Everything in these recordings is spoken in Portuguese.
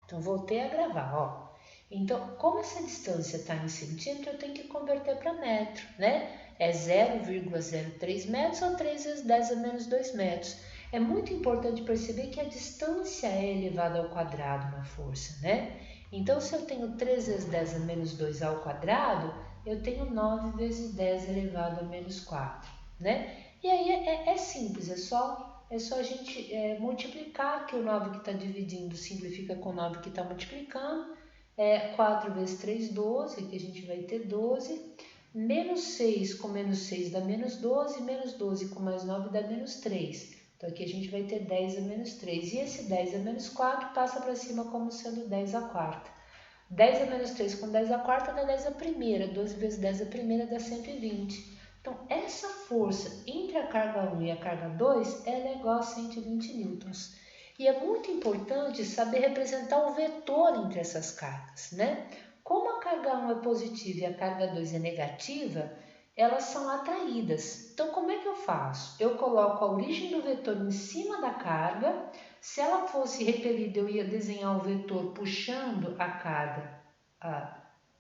Então, voltei a gravar, ó. Então, como essa distância está em centímetro, eu tenho que converter para metro, né? É 0,03 metros ou 3 vezes 10 a menos 2 metros. É muito importante perceber que a distância é elevada ao quadrado na força, né? Então, se eu tenho 3 vezes 10 a menos 2 ao quadrado, eu tenho 9 vezes 10 elevado a menos 4, né? E aí é simples, é só a gente multiplicar, que o 9 que está dividindo simplifica com o 9 que está multiplicando. 4 vezes 3, 12, que a gente vai ter 12. Menos 6 com menos 6 dá menos 12, menos 12 com mais 9 dá menos 3. Então aqui a gente vai ter 10 a menos 3. E esse 10 a menos 4 passa para cima como sendo 10 a quarta. 10 a menos 3 com 10 a quarta dá 10 a primeira. 12 vezes 10 a primeira dá 120. Então, essa força entre a carga 1 e a carga 2 ela é igual a 120 newtons. E é muito importante saber representar o vetor entre essas cargas, né? Como a carga 1 é positiva e a carga 2 é negativa, elas são atraídas. Então, como é que eu faço? Eu coloco a origem do vetor em cima da carga. Se ela fosse repelida, eu ia desenhar o vetor puxando a carga,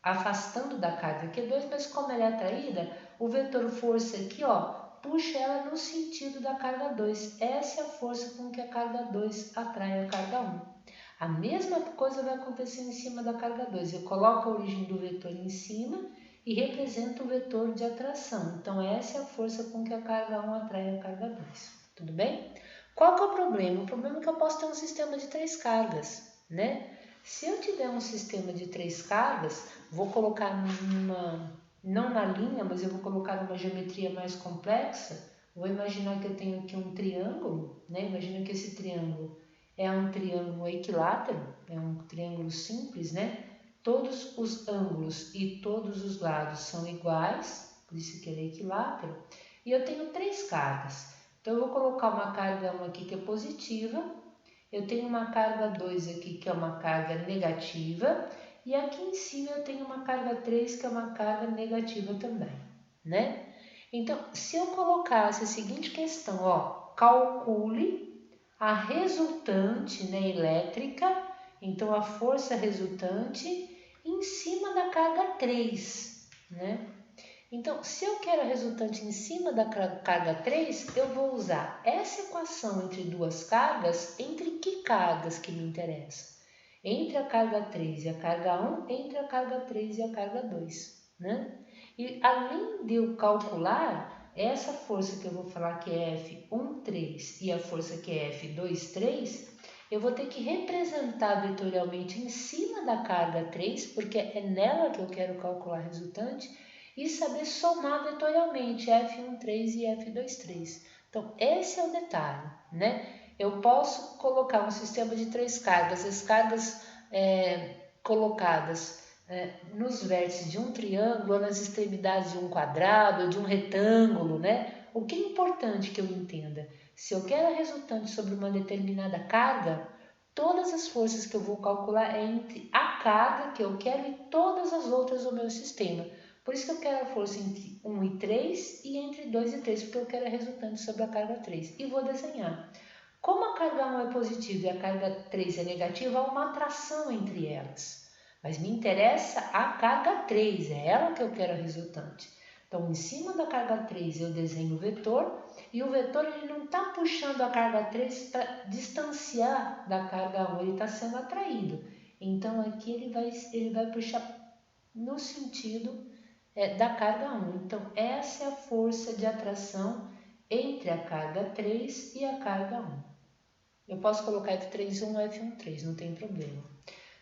afastando da carga Q2, mas como ela é atraída, o vetor força aqui, ó, puxa ela no sentido da carga 2. Essa é a força com que a carga 2 atrai a carga 1. A mesma coisa vai acontecer em cima da carga 2. Eu coloco a origem do vetor em cima e represento o vetor de atração. Então, essa é a força com que a carga 1 atrai a carga 2. Tudo bem? Qual que é o problema? O problema é que eu posso ter um sistema de 3 cargas, né? Se eu tiver um sistema de 3 cargas, vou colocar não na linha, mas eu vou colocar numa geometria mais complexa. Vou imaginar que eu tenho aqui um triângulo, né? Imagina que esse triângulo é um triângulo equilátero, é um triângulo simples, né? Todos os ângulos e todos os lados são iguais, por isso que ele é equilátero. E eu tenho 3 cargas. Então, eu vou colocar uma carga 1 aqui que é positiva. Eu tenho uma carga 2 aqui que é uma carga negativa. E aqui em cima eu tenho uma carga 3 que é uma carga negativa também, né? Então, se eu colocasse a seguinte questão, ó, calcule a resultante, né, elétrica, então a força resultante em cima da carga 3, né? Então, se eu quero a resultante em cima da carga 3, eu vou usar essa equação entre duas cargas. Entre que cargas que me interessam? Entre a carga 3 e a carga 1, entre a carga 3 e a carga 2, né? E além de eu calcular essa força que eu vou falar que é F13 e a força que é F23, eu vou ter que representar vetorialmente em cima da carga 3, porque é nela que eu quero calcular a resultante, e saber somar vetorialmente F13 e F23. Então, esse é o detalhe, né? Eu posso colocar um sistema de 3 cargas, as cargas colocadas nos vértices de um triângulo, ou nas extremidades de um quadrado, ou de um retângulo, né? O que é importante que eu entenda? Se eu quero a resultante sobre uma determinada carga, todas as forças que eu vou calcular é entre a carga que eu quero e todas as outras do meu sistema. Por isso que eu quero a força entre 1 e 3 e entre 2 e 3, porque eu quero a resultante sobre a carga 3. E vou desenhar. Como a carga 1 é positiva e a carga 3 é negativa, há uma atração entre elas. Mas me interessa a carga 3, é ela que eu quero a resultante. Então, em cima da carga 3 eu desenho o vetor, e o vetor ele não está puxando a carga 3 para distanciar da carga 1, ele está sendo atraído. Então, aqui ele vai puxar no sentido da carga 1. Então, essa é a força de atração entre a carga 3 e a carga 1. Eu posso colocar F31 ou F13, não tem problema.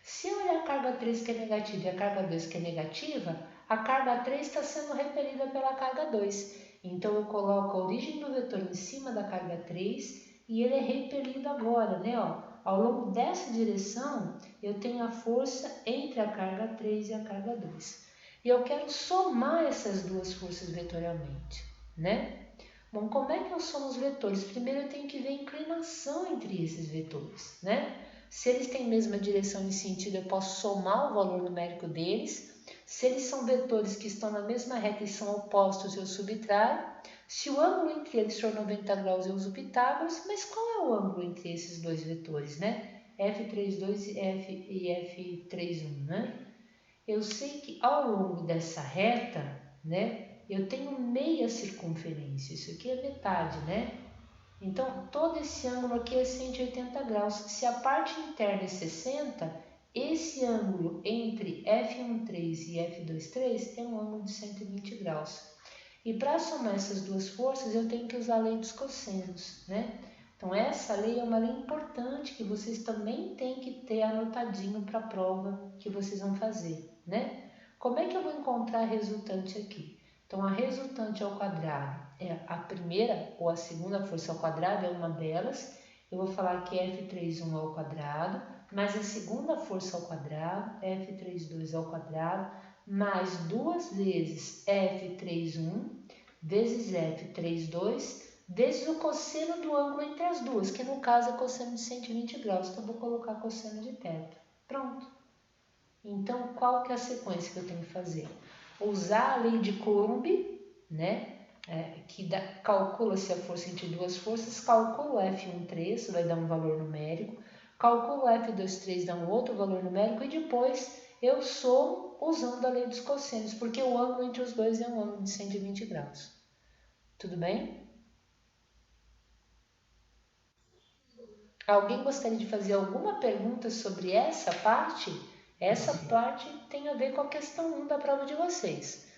Se eu olhar a carga 3 que é negativa e a carga 2 que é negativa, a carga 3 está sendo repelida pela carga 2. Então, eu coloco a origem do vetor em cima da carga 3 e ele é repelido agora, né? Ó, ao longo dessa direção, eu tenho a força entre a carga 3 e a carga 2. E eu quero somar essas duas forças vetorialmente, né? Bom, como é que eu somo os vetores? Primeiro eu tenho que ver a inclinação entre esses vetores, né? Se eles têm a mesma direção e sentido, eu posso somar o valor numérico deles. Se eles são vetores que estão na mesma reta e são opostos, eu subtraio. Se o ângulo entre eles for 90 graus, eu uso Pitágoras. Mas qual é o ângulo entre esses dois vetores, né? F32 e F31, né? Eu sei que ao longo dessa reta, né, eu tenho meia circunferência, isso aqui é metade, né? Então, todo esse ângulo aqui é 180 graus. Se a parte interna é 60, esse ângulo entre F13 e F23 é um ângulo de 120 graus. E para somar essas duas forças, eu tenho que usar a lei dos cossenos, né? Então, essa lei é uma lei importante que vocês também têm que ter anotadinho para a prova que vocês vão fazer, né? Como é que eu vou encontrar a resultante aqui? Então, a resultante ao quadrado é a primeira ou a segunda força ao quadrado, é uma delas. Eu vou falar que F31 ao quadrado, mais a segunda força ao quadrado, F32 ao quadrado, mais duas vezes F31 vezes F32 vezes o cosseno do ângulo entre as duas, que no caso é cosseno de 120 graus, então eu vou colocar cosseno de θ. Pronto. Então, qual que é a sequência que eu tenho que fazer? Usar a lei de Coulomb, né? Que calcula-se a força entre duas forças, calcula o F13, vai dar um valor numérico, calcula o F23, dá um outro valor numérico, e depois eu somo usando a lei dos cossenos, porque o ângulo entre os dois é um ângulo de 120 graus. Tudo bem? Alguém gostaria de fazer alguma pergunta sobre essa parte? Essa parte tem a ver com a questão 1 da prova de vocês.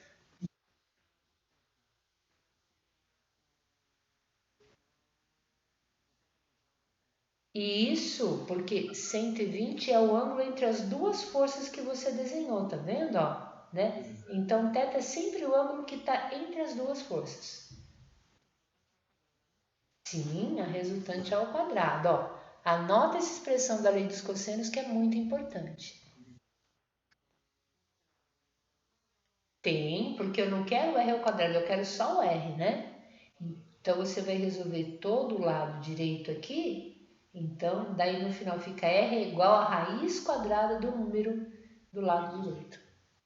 Isso, porque 120 é o ângulo entre as duas forças que você desenhou, tá vendo? Ó, né? Então, θ é sempre o ângulo que está entre as duas forças. Sim, a resultante é ao quadrado. Ó. Anota essa expressão da lei dos cossenos que é muito importante. Tem, porque eu não quero o r ao quadrado, eu quero só o r, né? Então, você vai resolver todo o lado direito aqui. Então, daí no final fica r é igual a raiz quadrada do número do lado direito.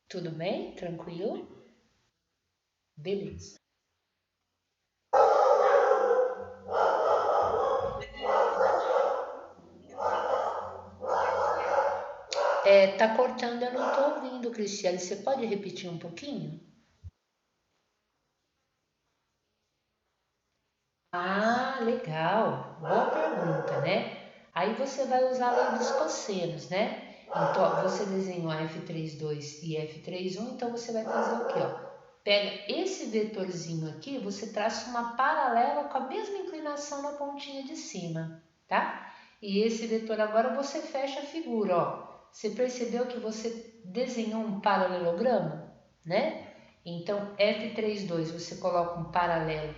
Tudo bem? Tranquilo? Beleza. Tá cortando, eu não tô ouvindo, Cristiane. Você pode repetir um pouquinho? Ah, legal. Boa pergunta, né? Aí você vai usar a lei dos cossenos, né? Então, ó, você desenhou F32 e F31, então você vai fazer o quê? Ó? Pega esse vetorzinho aqui, você traça uma paralela com a mesma inclinação na pontinha de cima, tá? E esse vetor agora você fecha a figura, ó. Você percebeu que você desenhou um paralelogramo, né? Então, F32 você coloca um paralelo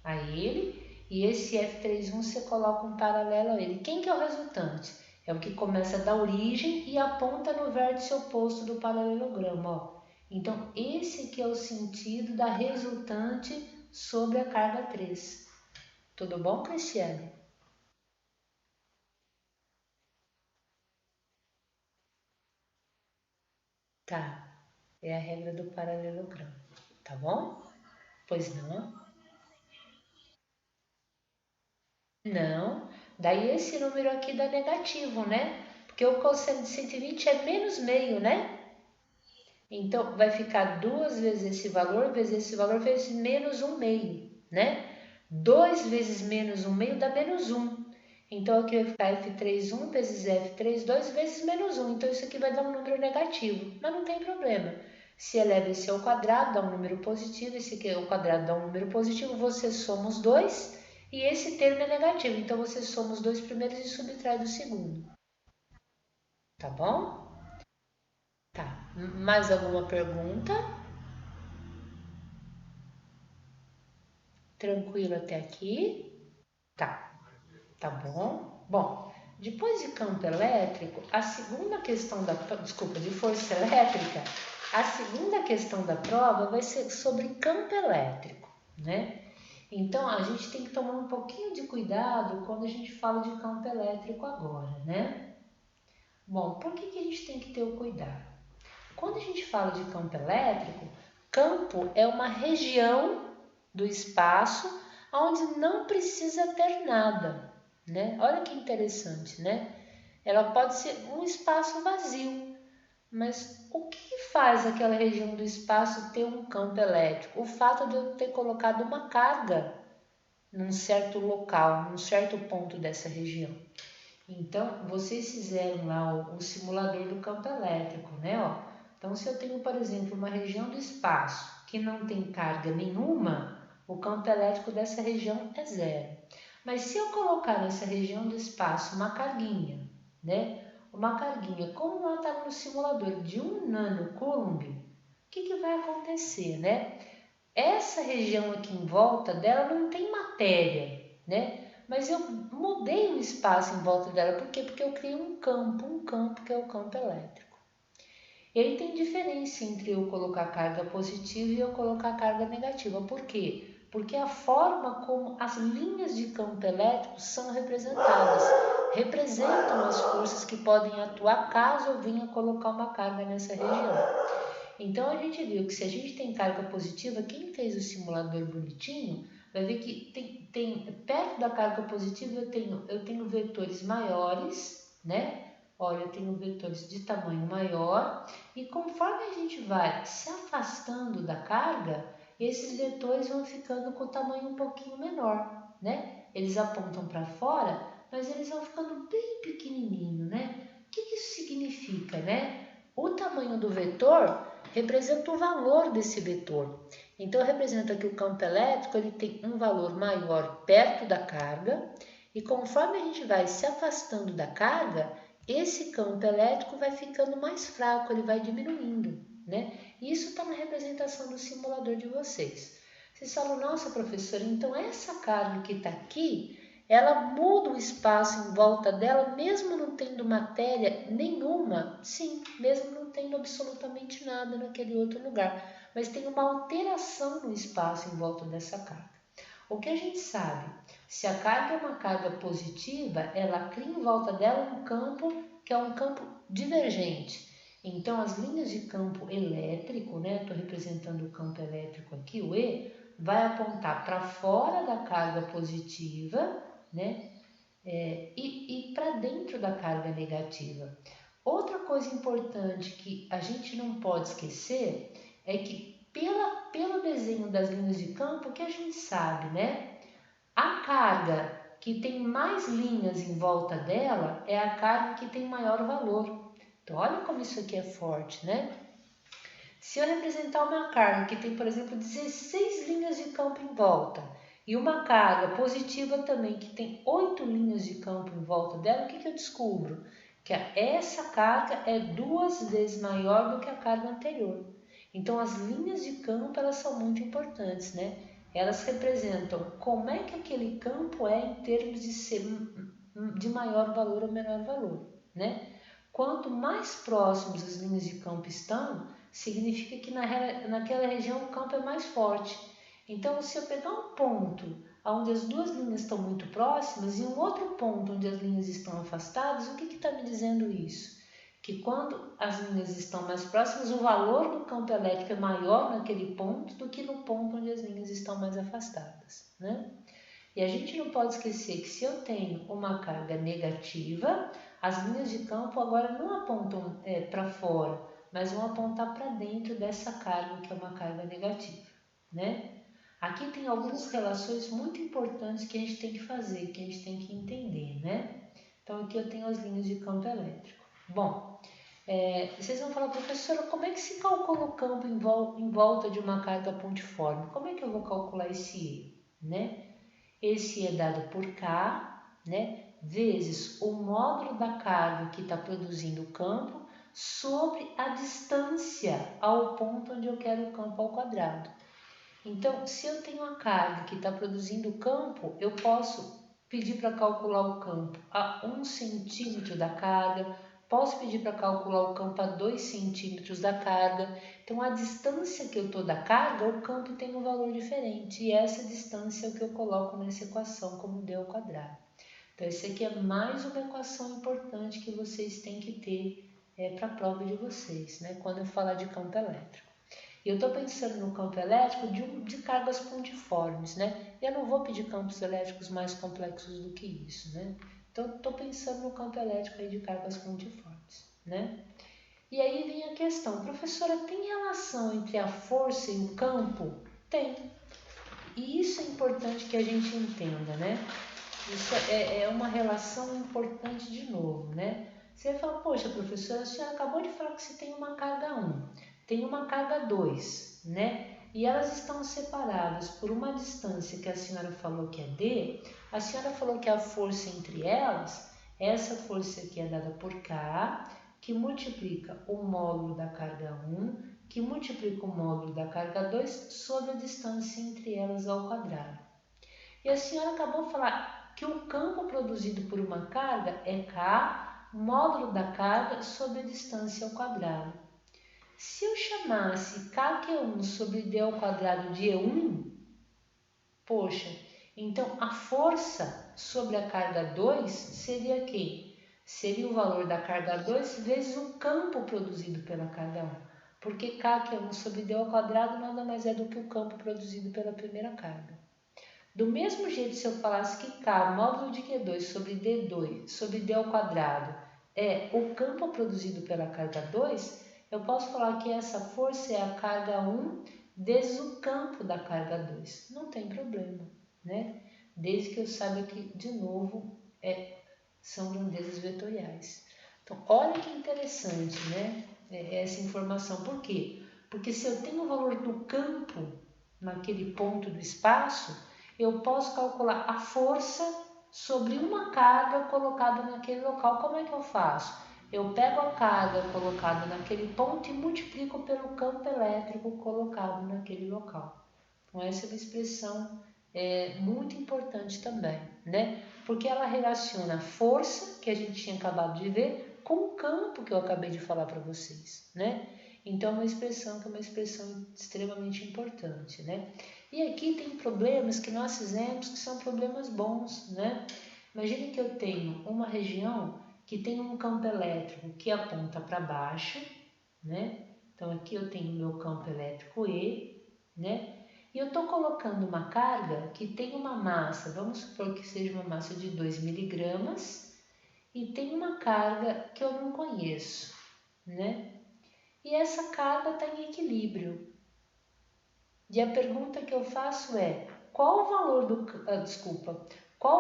a ele, e esse F31 você coloca um paralelo a ele. Quem que é o resultante? É o que começa da origem e aponta no vértice oposto do paralelogramo. Ó. Então, esse que é o sentido da resultante sobre a carga 3. Tudo bom, Cristiane? Tá. É a regra do paralelogramo. Tá bom? Pois não? Não. Daí esse número aqui dá negativo, né? Porque o cosseno de 120 é menos meio, né? Então, vai ficar 2 vezes esse valor, vezes menos 1 meio, né? 2 vezes menos 1 meio dá menos 1. Então, aqui vai ficar F31 vezes F32 vezes menos 1. Então, isso aqui vai dar um número negativo, mas não tem problema. Se eleva esse ao quadrado, dá um número positivo, esse aqui ao quadrado dá um número positivo, você soma os dois e esse termo é negativo. Então, você soma os dois primeiros e subtrai do segundo. Tá bom? Tá. Mais alguma pergunta? Tranquilo até aqui? Tá, tá bom. Bom, depois de campo elétrico, a segunda questão de força elétrica, a segunda questão da prova vai ser sobre campo elétrico, né? Então, a gente tem que tomar um pouquinho de cuidado quando a gente fala de campo elétrico agora, né? Bom, por que a gente tem que ter o cuidado? Quando a gente fala de campo elétrico, campo é uma região do espaço onde não precisa ter nada, né? Olha que interessante, né? ela pode ser um espaço vazio. Mas o que faz aquela região do espaço ter um campo elétrico? O fato de eu ter colocado uma carga num certo local, num certo ponto dessa região. Então, vocês fizeram lá o simulador do campo elétrico, né? Ó. Então, se eu tenho, por exemplo, uma região do espaço que não tem carga nenhuma, o campo elétrico dessa região é zero. Mas se eu colocar nessa região do espaço uma carguinha, né? Uma carguinha, como ela está no simulador de 1 nanocoulomb, o que vai acontecer, né? Essa região aqui em volta dela não tem matéria, né? Mas eu mudei o espaço em volta dela. Por quê? Porque eu criei um campo que é o campo elétrico. E aí tem diferença entre eu colocar carga positiva e eu colocar carga negativa. Por quê? Porque a forma como as linhas de campo elétrico são representadas, representam as forças que podem atuar caso eu venha colocar uma carga nessa região. Então a gente viu que se a gente tem carga positiva, quem fez o simulador bonitinho vai ver que tem perto da carga positiva eu tenho vetores maiores, né? Olha, eu tenho vetores de tamanho maior e conforme a gente vai se afastando da carga, esses vetores vão ficando com o tamanho um pouquinho menor, né? Eles apontam para fora, mas eles vão ficando bem pequenininho, né? O que isso significa, né? O tamanho do vetor representa o valor desse vetor. Então, representa que o campo elétrico ele tem um valor maior perto da carga e conforme a gente vai se afastando da carga, esse campo elétrico vai ficando mais fraco, ele vai diminuindo, né? Isso está na representação do simulador de vocês. Vocês falam, nossa professora, então essa carga que está aqui, ela muda o espaço em volta dela, mesmo não tendo matéria nenhuma? Sim, mesmo não tendo absolutamente nada naquele outro lugar, mas tem uma alteração no espaço em volta dessa carga. O que a gente sabe? Se a carga é uma carga positiva, ela cria em volta dela um campo que é um campo divergente. Então, as linhas de campo elétrico, né? Estou representando o campo elétrico aqui, o E, vai apontar para fora da carga positiva, né? E para dentro da carga negativa. Outra coisa importante que a gente não pode esquecer é que pelo desenho das linhas de campo, o que a gente sabe, né? A carga que tem mais linhas em volta dela é a carga que tem maior valor. Então, olha como isso aqui é forte, né? Se eu representar uma carga que tem, por exemplo, 16 linhas de campo em volta e uma carga positiva também que tem 8 linhas de campo em volta dela, o que eu descubro? Que essa carga é 2 vezes maior do que a carga anterior. Então, as linhas de campo elas são muito importantes, né? Elas representam como é que aquele campo é em termos de ser de maior valor ou menor valor, né? Quanto mais próximos as linhas de campo estão, significa que naquela região o campo é mais forte. Então, se eu pegar um ponto onde as duas linhas estão muito próximas e um outro ponto onde as linhas estão afastadas, o que está me dizendo isso? Que quando as linhas estão mais próximas, o valor do campo elétrico é maior naquele ponto do que no ponto onde as linhas estão mais afastadas, né? E a gente não pode esquecer que se eu tenho uma carga negativa, as linhas de campo agora não apontam para fora, mas vão apontar para dentro dessa carga, que é uma carga negativa, né? Aqui tem algumas relações muito importantes que a gente tem que fazer, que a gente tem que entender, né? Então, aqui eu tenho as linhas de campo elétrico. Bom, vocês vão falar, professora, como é que se calcula o campo em volta de uma carga pontiforme? Como é que eu vou calcular esse E, né? Esse é dado por K, né, vezes o módulo da carga que está produzindo o campo sobre a distância ao ponto onde eu quero o campo ao quadrado. Então, se eu tenho a carga que está produzindo o campo, eu posso pedir para calcular o campo a 1 centímetro da carga, posso pedir para calcular o campo a 2 centímetros da carga. Então, a distância que eu estou da carga, o campo tem um valor diferente. E essa distância é o que eu coloco nessa equação como d ao quadrado. Então, essa aqui é mais uma equação importante que vocês têm que ter para a prova de vocês, né? Quando eu falar de campo elétrico. E eu estou pensando no campo elétrico de cargas pontiformes, né? Eu não vou pedir campos elétricos mais complexos do que isso, né? Então, estou pensando no campo elétrico aí de cargas pontiformes, né? E aí vem a questão, professora, tem relação entre a força e o campo? Tem. E isso é importante que a gente entenda, né? Isso é uma relação importante de novo, né? Você fala, poxa, professora, a senhora acabou de falar que você tem uma carga 1, tem uma carga 2, né? E elas estão separadas por uma distância que a senhora falou que é D, a senhora falou que a força entre elas, essa força aqui é dada por K, que multiplica o módulo da carga 1, que multiplica o módulo da carga 2 sobre a distância entre elas ao quadrado. E a senhora acabou de falar que o campo produzido por uma carga é K, módulo da carga sobre a distância ao quadrado. Se eu chamasse K que é 1 sobre D ao quadrado de E1, poxa, então a força sobre a carga 2 seria quem? Seria o valor da carga 2 vezes o campo produzido pela carga 1. Porque K que é 1 sobre D ao quadrado nada mais é do que o campo produzido pela primeira carga. Do mesmo jeito, se eu falasse que K, módulo de Q2 sobre D2 sobre D ao quadrado é o campo produzido pela carga 2, eu posso falar que essa força é a carga 1 vezes o campo da carga 2. Não tem problema, né? Desde que eu saiba que, de novo, são grandezas vetoriais. Então, olha que interessante, né? Essa informação. Por quê? Porque se eu tenho o valor do campo naquele ponto do espaço, eu posso calcular a força sobre uma carga colocada naquele local. Como é que eu faço? Eu pego a carga colocada naquele ponto e multiplico pelo campo elétrico colocado naquele local. Então, essa é uma expressão muito importante também, né? Porque ela relaciona a força, que a gente tinha acabado de ver, com o campo que eu acabei de falar para vocês, né? Então, é uma expressão que é uma expressão extremamente importante, né? E aqui tem problemas que nós fizemos que são problemas bons, né? Imagine que eu tenho uma região que tem um campo elétrico que aponta para baixo, né? Então, aqui eu tenho meu campo elétrico E, né? E eu estou colocando uma carga que tem uma massa, vamos supor que seja uma massa de 2 miligramas, e tem uma carga que eu não conheço, né? E essa carga está em equilíbrio. E a pergunta que eu faço é, qual o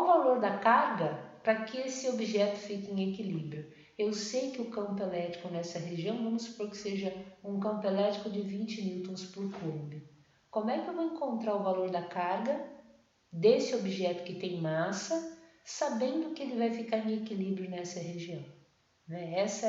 valor da carga para que esse objeto fique em equilíbrio? Eu sei que o campo elétrico nessa região, vamos supor que seja um campo elétrico de 20 newtons por coulomb. Como é que eu vou encontrar o valor da carga desse objeto que tem massa, sabendo que ele vai ficar em equilíbrio nessa região? Né? Essa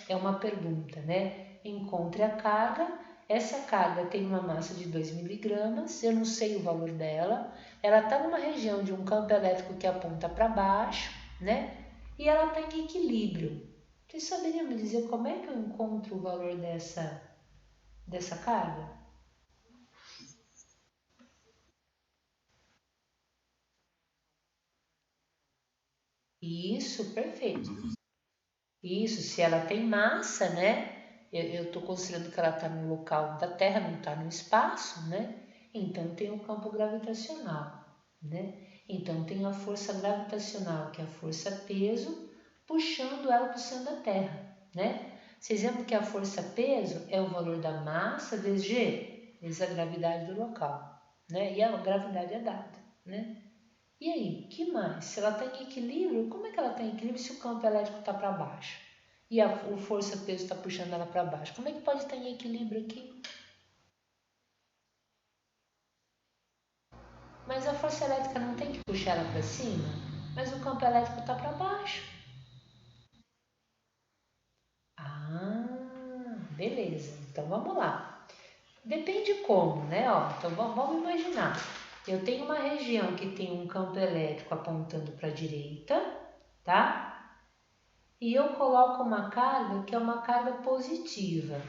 é uma pergunta, né? Encontre a carga. Essa carga tem uma massa de 2 miligramas, eu não sei o valor dela, ela está numa região de um campo elétrico que aponta para baixo, né? E ela está em equilíbrio. Vocês saberiam me dizer como é que eu encontro o valor dessa carga? Isso, perfeito. Isso, se ela tem massa, né? Eu estou considerando que ela está no local da Terra, não está no espaço, né? Então tem o campo gravitacional, né? Então tem a força gravitacional, que é a força peso, puxando ela para o centro da Terra, né? Vocês lembram que a força peso é o valor da massa vezes G, vezes a gravidade do local, né? E a gravidade é dada, né? E aí, que mais? Se ela está em equilíbrio, como é que ela está em equilíbrio se o campo elétrico está para baixo? E o força-peso está puxando ela para baixo? Como é que pode estar em equilíbrio aqui? Mas a força elétrica não tem que puxar ela para cima? Mas o campo elétrico está para baixo. Ah, beleza. Então vamos lá. Depende como, né? Ó, então vamos imaginar. Eu tenho uma região que tem um campo elétrico apontando para a direita, tá? E eu coloco uma carga que é uma carga positiva,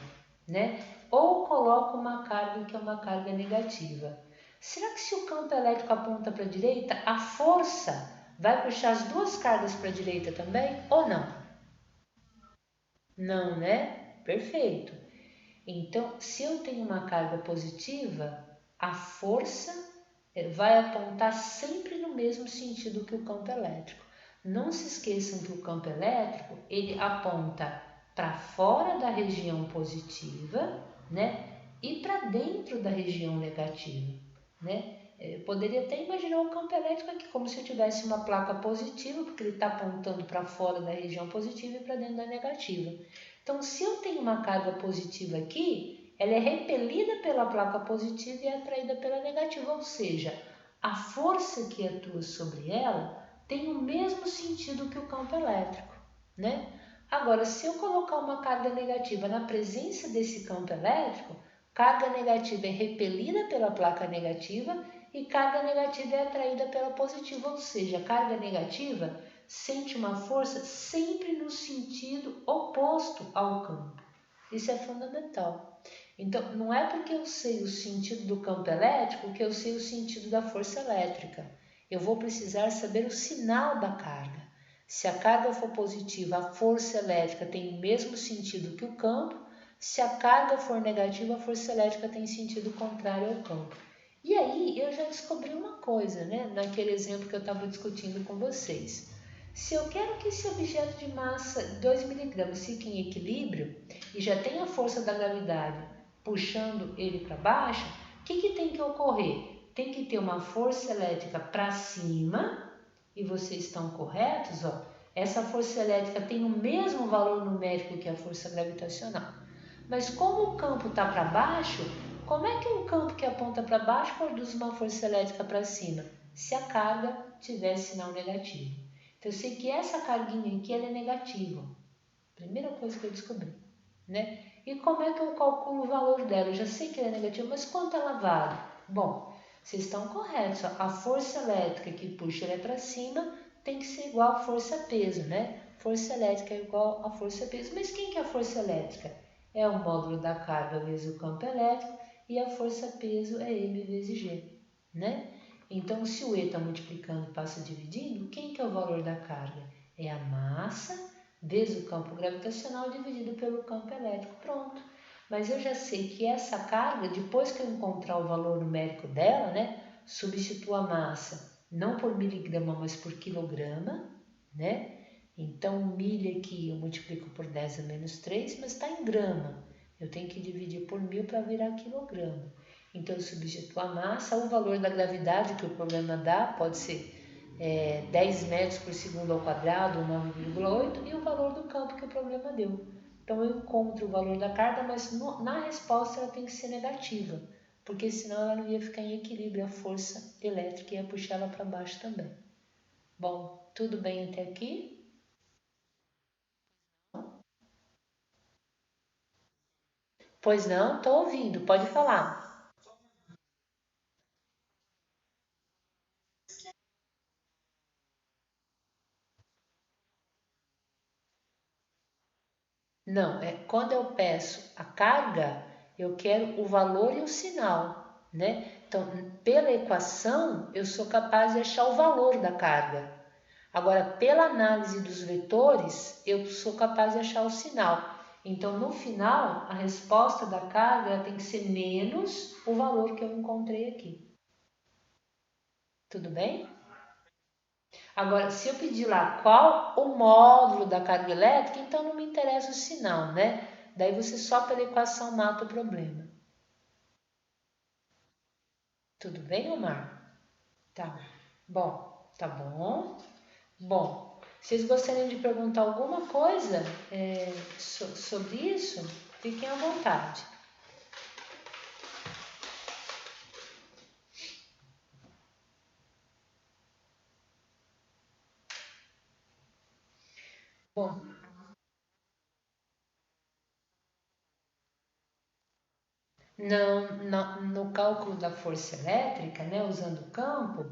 né? Ou coloco uma carga que é uma carga negativa. Será que se o campo elétrico aponta para a direita, a força vai puxar as duas cargas para a direita também ou não? Não, né? Perfeito. Então, se eu tenho uma carga positiva, a força vai apontar sempre no mesmo sentido que o campo elétrico. Não se esqueçam que o campo elétrico, ele aponta para fora da região positiva, né? E para dentro da região negativa, né? Eu poderia até imaginar o campo elétrico aqui como se eu tivesse uma placa positiva, porque ele está apontando para fora da região positiva e para dentro da negativa. Então, se eu tenho uma carga positiva aqui, ela é repelida pela placa positiva e é atraída pela negativa, ou seja, a força que atua sobre ela tem o mesmo sentido que o campo elétrico, né? Agora, se eu colocar uma carga negativa na presença desse campo elétrico, carga negativa é repelida pela placa negativa e carga negativa é atraída pela positiva, ou seja, a carga negativa sente uma força sempre no sentido oposto ao campo. Isso é fundamental. Então, não é porque eu sei o sentido do campo elétrico que eu sei o sentido da força elétrica. Eu vou precisar saber o sinal da carga. Se a carga for positiva, a força elétrica tem o mesmo sentido que o campo. Se a carga for negativa, a força elétrica tem sentido contrário ao campo. E aí eu já descobri uma coisa, né? Naquele exemplo que eu estava discutindo com vocês. Se eu quero que esse objeto de massa 2 mg fique em equilíbrio e já tem a força da gravidade puxando ele para baixo, o que tem que ocorrer? Tem que ter uma força elétrica para cima, e vocês estão corretos, ó. Essa força elétrica tem o mesmo valor numérico que a força gravitacional. Mas como o campo está para baixo, como é que um campo que aponta para baixo produz uma força elétrica para cima? Se a carga tiver sinal negativo. Então eu sei que essa carguinha aqui ela é negativa. Primeira coisa que eu descobri, né? E como é que eu calculo o valor dela? Eu já sei que ela é negativa, mas quanto ela vale? Bom, vocês estão corretos. A força elétrica que puxa ela para cima tem que ser igual a força-peso, né? Força elétrica é igual a força-peso. Mas quem que é a força elétrica? É o módulo da carga vezes o campo elétrico e a força-peso é M vezes G, né? Então, se o E está multiplicando e passa dividindo, quem que é o valor da carga? É a massa vezes o campo gravitacional dividido pelo campo elétrico. Pronto. Mas eu já sei que essa carga, depois que eu encontrar o valor numérico dela, né, substituo a massa não por miligrama, mas por quilograma, né? Então, milha aqui eu multiplico por 10 a menos 3, mas está em grama. Eu tenho que dividir por 1000 para virar quilograma. Então, eu substituo a massa, o valor da gravidade que o problema dá pode ser 10 metros por segundo ao quadrado, 9,8, e o valor do campo que o problema deu. Então, eu encontro o valor da carga, mas na resposta ela tem que ser negativa, porque senão ela não ia ficar em equilíbrio, a força elétrica ia puxar ela para baixo também. Bom, tudo bem até aqui? Pois não, estou ouvindo, pode falar. Não, quando eu peço a carga, eu quero o valor e o sinal, né? Então, pela equação, eu sou capaz de achar o valor da carga. Agora, pela análise dos vetores, eu sou capaz de achar o sinal. Então, no final, a resposta da carga tem que ser menos o valor que eu encontrei aqui. Tudo bem? Agora, se eu pedir lá qual o módulo da carga elétrica, então não me interessa o sinal, né? Daí você só pela equação mata o problema. Tudo bem, Omar? Tá. Bom, tá bom. Bom, vocês gostariam de perguntar alguma coisa sobre isso? Fiquem à vontade. Bom, não, no cálculo da força elétrica, né, usando o campo,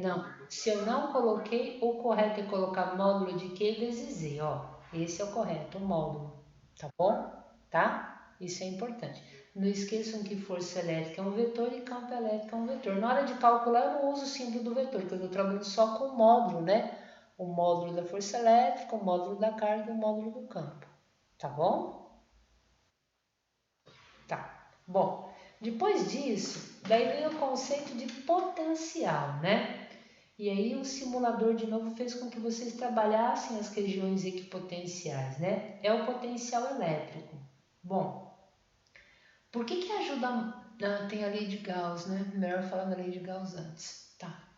não. Se eu não coloquei, o correto é colocar módulo de Q vezes Z, ó. Esse é o correto, o módulo. Tá bom? Tá? Isso é importante. Não esqueçam que força elétrica é um vetor e campo elétrico é um vetor. Na hora de calcular, eu não uso o símbolo do vetor, porque eu estou trabalhando só com o módulo, né? O módulo da força elétrica, o módulo da carga e o módulo do campo. Tá bom? Tá. Bom, Depois disso, daí vem o conceito de potencial, né? E aí o simulador de novo fez com que vocês trabalhassem as regiões equipotenciais, né? É o potencial elétrico. Bom, por que ajuda... Ah, tem a lei de Gauss, né? Melhor falar da lei de Gauss antes, tá?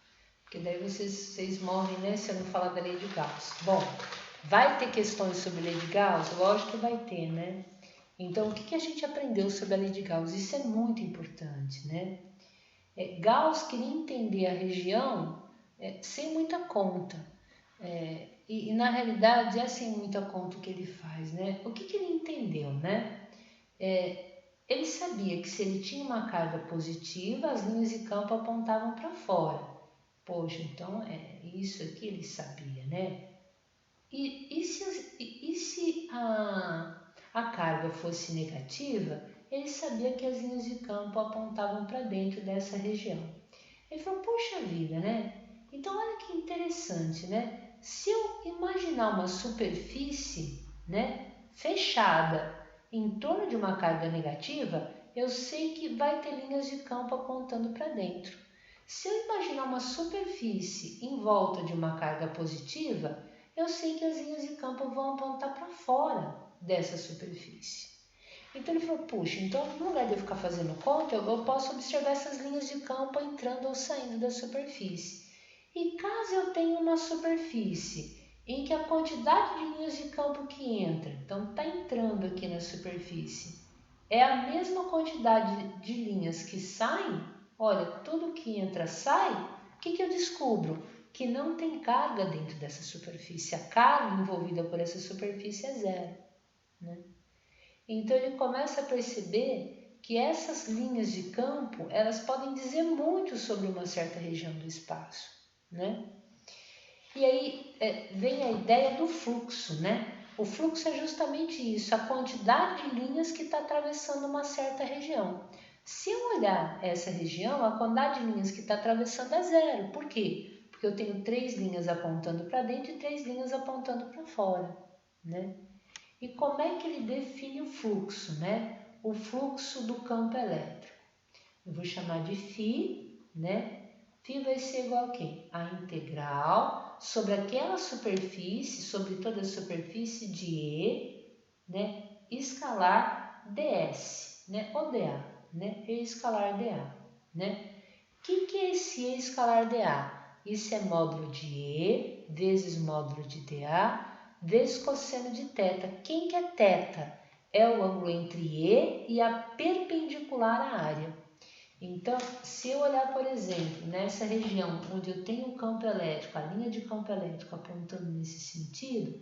Porque daí vocês morrem, né, se eu não falar da lei de Gauss. Bom, vai ter questões sobre a lei de Gauss? Lógico que vai ter, né? Então, o que a gente aprendeu sobre a lei de Gauss? Isso é muito importante, né? Gauss queria entender a região sem muita conta. E na realidade é sem muita conta o que ele faz, né? O que ele entendeu, né? Ele sabia que se ele tinha uma carga positiva, as linhas de campo apontavam para fora. Poxa, então isso aqui ele sabia, né? E se a carga fosse negativa, ele sabia que as linhas de campo apontavam para dentro dessa região. Ele falou, puxa vida, né? Então olha que interessante, né? Se eu imaginar uma superfície, né, fechada em torno de uma carga negativa, eu sei que vai ter linhas de campo apontando para dentro. Se eu imaginar uma superfície em volta de uma carga positiva, eu sei que as linhas de campo vão apontar para fora dessa superfície. Então ele falou, puxa, então no lugar de eu ficar fazendo conta, eu posso observar essas linhas de campo entrando ou saindo da superfície. E caso eu tenha uma superfície em que a quantidade de linhas de campo que entra, então está entrando aqui na superfície, é a mesma quantidade de linhas que saem, olha, tudo que entra sai, o que eu descubro? Que não tem carga dentro dessa superfície. A carga envolvida por essa superfície é zero, né? Então ele começa a perceber que essas linhas de campo, elas podem dizer muito sobre uma certa região do espaço, né? E aí vem a ideia do fluxo, né? O fluxo é justamente isso, a quantidade de linhas que está atravessando uma certa região. Se eu olhar essa região, a quantidade de linhas que está atravessando é zero. Por quê? Porque eu tenho 3 linhas apontando para dentro e 3 linhas apontando para fora, né? E como é que ele define o fluxo, né? O fluxo do campo elétrico. Eu vou chamar de φ, né? Φ vai ser igual a quê? A integral sobre aquela superfície, sobre toda a superfície de E, né? Escalar ds, né? Ou dA, né? E escalar dA, né? O que é esse E escalar dA? Isso é módulo de E vezes módulo de dA vezes cosseno de θ. Quem que é θ? É o ângulo entre E e a perpendicular à área. Então, se eu olhar, por exemplo, nessa região onde eu tenho o campo elétrico, a linha de campo elétrico apontando nesse sentido,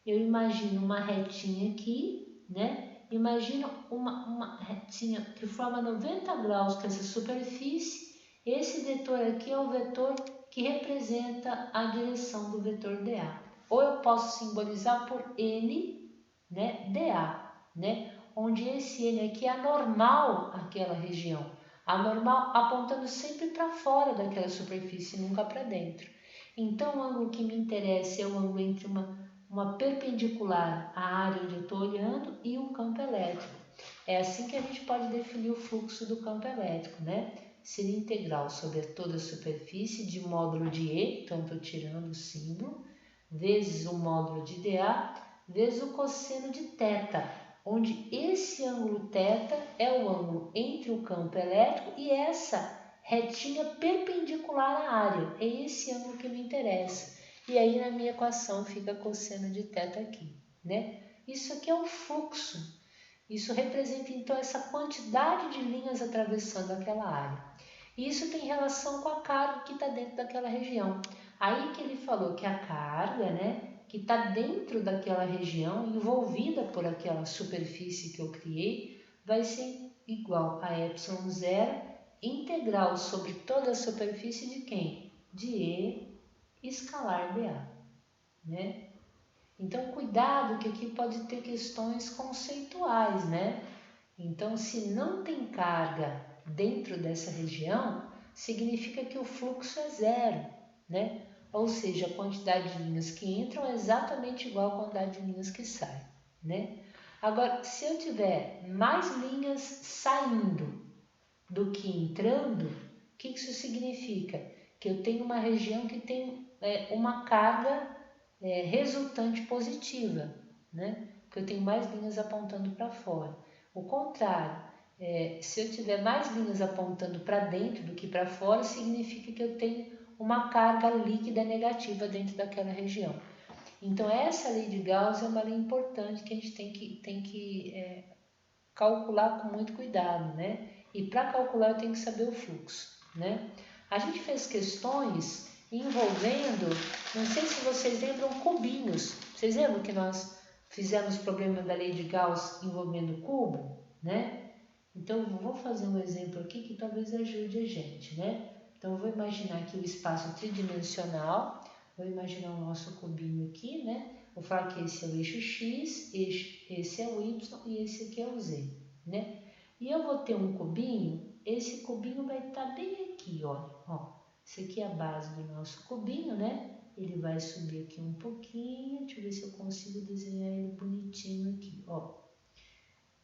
eu imagino uma retinha aqui, né? Imagino uma retinha que forma 90 graus com essa superfície. Esse vetor aqui é o vetor que representa a direção do vetor dA. Ou eu posso simbolizar por N, né, dA, né? Onde esse N aqui é a normal àquela região. A normal apontando sempre para fora daquela superfície, nunca para dentro. Então, o ângulo que me interessa é o ângulo entre uma perpendicular à área onde eu estou olhando e o campo elétrico. É assim que a gente pode definir o fluxo do campo elétrico, né? Seria integral sobre toda a superfície de módulo de E, então estou tirando o símbolo, vezes o módulo de dA, vezes o cosseno de θ, onde esse ângulo θ é o ângulo entre o campo elétrico e essa retinha perpendicular à área. É esse ângulo que me interessa. E aí na minha equação fica cosseno de θ aqui, né? Isso aqui é o fluxo. Isso representa então essa quantidade de linhas atravessando aquela área. E isso tem relação com a carga que está dentro daquela região. Aí que ele falou que a carga, né, que está dentro daquela região, envolvida por aquela superfície que eu criei, vai ser igual a ε0 integral sobre toda a superfície de quem? De E escalar dA, né? Então, cuidado que aqui pode ter questões conceituais, né? Então, se não tem carga dentro dessa região, significa que o fluxo é zero, né? Ou seja, a quantidade de linhas que entram é exatamente igual à quantidade de linhas que saem, né? Agora, se eu tiver mais linhas saindo do que entrando, o que isso significa? Que eu tenho uma região que tem uma carga resultante positiva, né? Porque eu tenho mais linhas apontando para fora. O contrário, se eu tiver mais linhas apontando para dentro do que para fora, significa que eu tenho uma carga líquida negativa dentro daquela região. Então, essa lei de Gauss é uma lei importante que a gente tem que calcular com muito cuidado, né? E para calcular eu tenho que saber o fluxo, né? A gente fez questões envolvendo, não sei se vocês lembram, cubinhos. Vocês lembram que nós fizemos problema da lei de Gauss envolvendo cubo, né? Então, eu vou fazer um exemplo aqui que talvez ajude a gente, né? Então, eu vou imaginar aqui o espaço tridimensional, vou imaginar o nosso cubinho aqui, né? Vou falar que esse é o eixo X, esse é o Y e esse aqui é o Z, né? E eu vou ter um cubinho, esse cubinho vai estar bem aqui, olha, ó. Esse aqui é a base do nosso cubinho, né? Ele vai subir aqui um pouquinho, deixa eu ver se eu consigo desenhar ele bonitinho aqui, ó.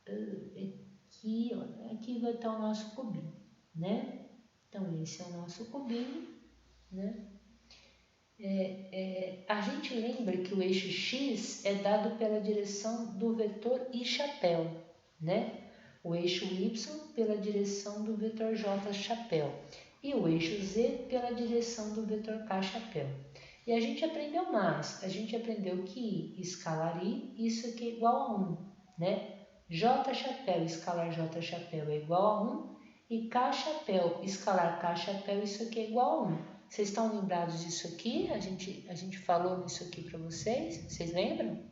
Aqui, ó, aqui vai estar o nosso cubinho, né? Então, esse é o nosso cubinho, né? A gente lembra que o eixo X é dado pela direção do vetor I chapéu, né? O eixo Y pela direção do vetor J chapéu e o eixo Z pela direção do vetor K chapéu. E a gente aprendeu mais, a gente aprendeu que I escalar I, isso aqui é igual a 1, né? J chapéu escalar J chapéu é igual a 1 e K chapéu escalar K chapéu, isso aqui é igual a 1. Vocês estão lembrados disso aqui? A gente falou nisso aqui para vocês? Vocês lembram?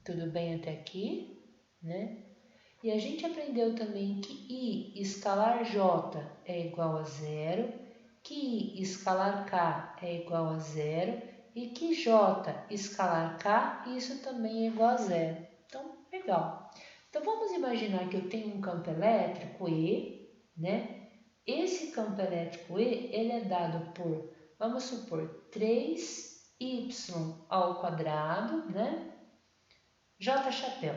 Tudo bem até aqui, né? E a gente aprendeu também que I escalar J é igual a 0, que I escalar K é igual a 0 e que J escalar K, isso também é igual a 0. Então, legal. Então, vamos imaginar que eu tenho um campo elétrico E, né? Esse campo elétrico E, ele é dado por, vamos supor, 3y ao quadrado, né? J chapéu.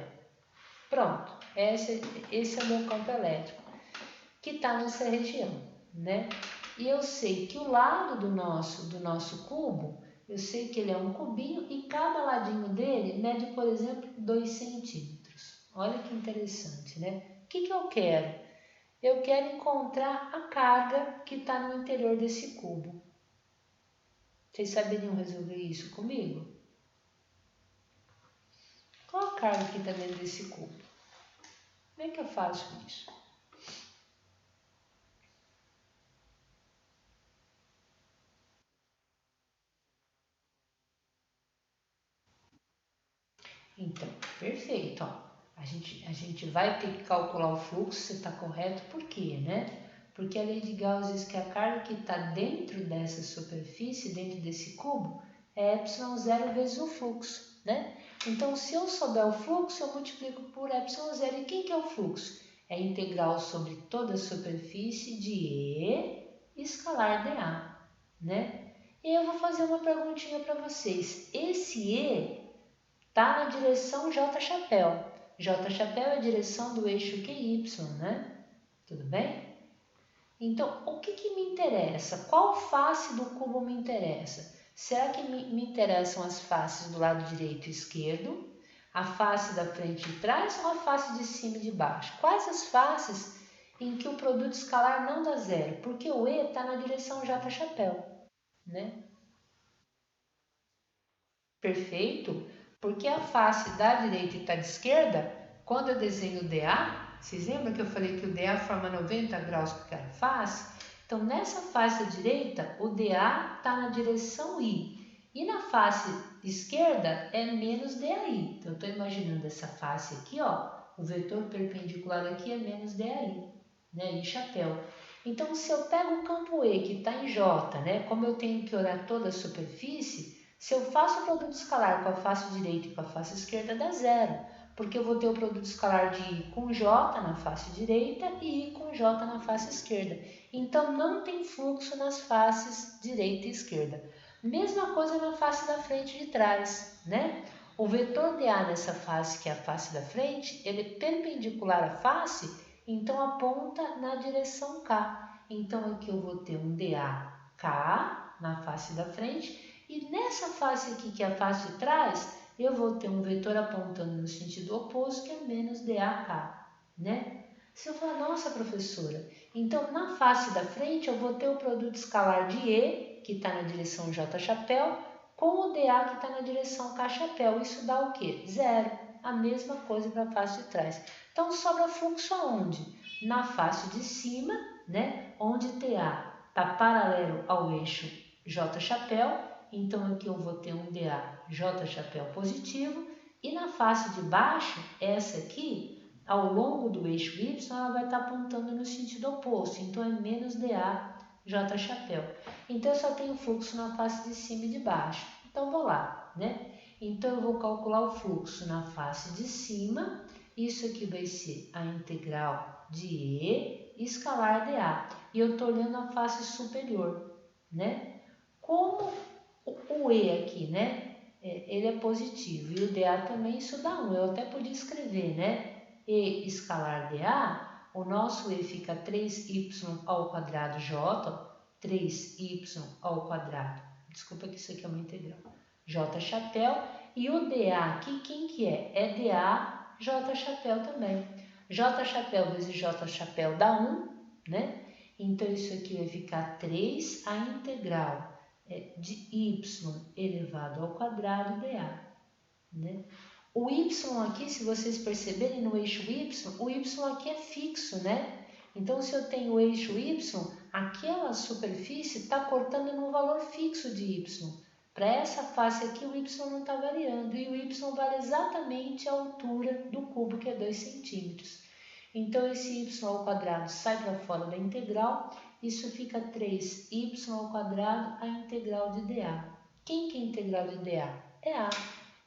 Pronto, esse é o meu campo elétrico, que está nessa região, né? E eu sei que o lado do nosso cubo, eu sei que ele é um cubinho e cada ladinho dele mede, por exemplo, 2 centímetros. Olha que interessante, né? O que eu quero? Eu quero encontrar a carga que está no interior desse cubo. Vocês saberiam resolver isso comigo? Qual a carga que está dentro desse cubo? Como é que eu faço isso? Então, perfeito. Ó. A gente vai ter que calcular o fluxo, se está correto, por quê, né? Porque a lei de Gauss diz que a carga que está dentro dessa superfície, dentro desse cubo, é ε0 vezes o fluxo, né? Então, se eu souber o fluxo, eu multiplico por ε0. E quem que é o fluxo? É a integral sobre toda a superfície de E escalar dA, né? E eu vou fazer uma perguntinha para vocês. Esse E está na direção J chapéu. J chapéu é a direção do eixo QY, né? Tudo bem? Então, o que me interessa? Qual face do cubo me interessa? Será que me interessam as faces do lado direito e esquerdo? A face da frente e trás ou a face de cima e de baixo? Quais as faces em que o produto escalar não dá zero? Porque o E está na direção J chapéu, né? Perfeito? Porque a face da direita e da esquerda, quando eu desenho o DA, vocês lembram que eu falei que o DA forma 90 graus por cada face? Então, nessa face da direita, o DA está na direção I. E na face esquerda é menos DAI. Então, eu estou imaginando essa face aqui, ó, o vetor perpendicular aqui é menos DAI, né? E chapéu. Então, se eu pego o campo E que está em J, né? Como eu tenho que olhar toda a superfície, se eu faço o produto escalar com a face direita e com a face esquerda, dá zero, porque eu vou ter o produto escalar de I com J na face direita e I com J na face esquerda. Então, não tem fluxo nas faces direita e esquerda. Mesma coisa na face da frente e de trás, né? O vetor dA nessa face, que é a face da frente, ele é perpendicular à face, então aponta na direção K. Então aqui eu vou ter um dA K na face da frente, e nessa face aqui, que é a face de trás, eu vou ter um vetor apontando no sentido oposto, que é menos dAK, né? Se eu falar, nossa professora, então na face da frente eu vou ter o produto escalar de E, que está na direção J chapéu, com o dA que está na direção K chapéu. Isso dá o quê? Zero. A mesma coisa para a face de trás. Então sobra fluxo aonde? Na face de cima, né? Onde TA está paralelo ao eixo J chapéu. Então aqui eu vou ter um dA J chapéu positivo. E na face de baixo, essa aqui, ao longo do eixo Y, ela vai estar apontando no sentido oposto. Então é menos dA J chapéu. Então eu só tenho fluxo na face de cima e de baixo. Então vou lá, né? Então eu vou calcular o fluxo na face de cima. Isso aqui vai ser a integral de E escalar dA. E eu estou olhando a face superior, né? Como o E aqui, né? Ele é positivo e o dA também, isso dá 1. Eu até podia escrever, né? E escalar dA, o nosso E fica 3y ao quadrado j, 3y ao quadrado. Desculpa que isso aqui é uma integral. J chapéu. E o dA aqui, quem que é? É dA J chapéu também. J chapéu vezes J chapéu dá 1, né? Então isso aqui vai ficar 3 a integral de y elevado ao quadrado dA, né? O y aqui, se vocês perceberem no eixo y, o y aqui é fixo, né? Então, se eu tenho o eixo y, aquela superfície está cortando num valor fixo de y. Para essa face aqui, o y não está variando, e o y vale exatamente a altura do cubo, que é 2 centímetros. Então, esse y ao quadrado sai para fora da integral, isso fica 3y ao quadrado, a integral de dA. Quem que é a integral de dA? É A.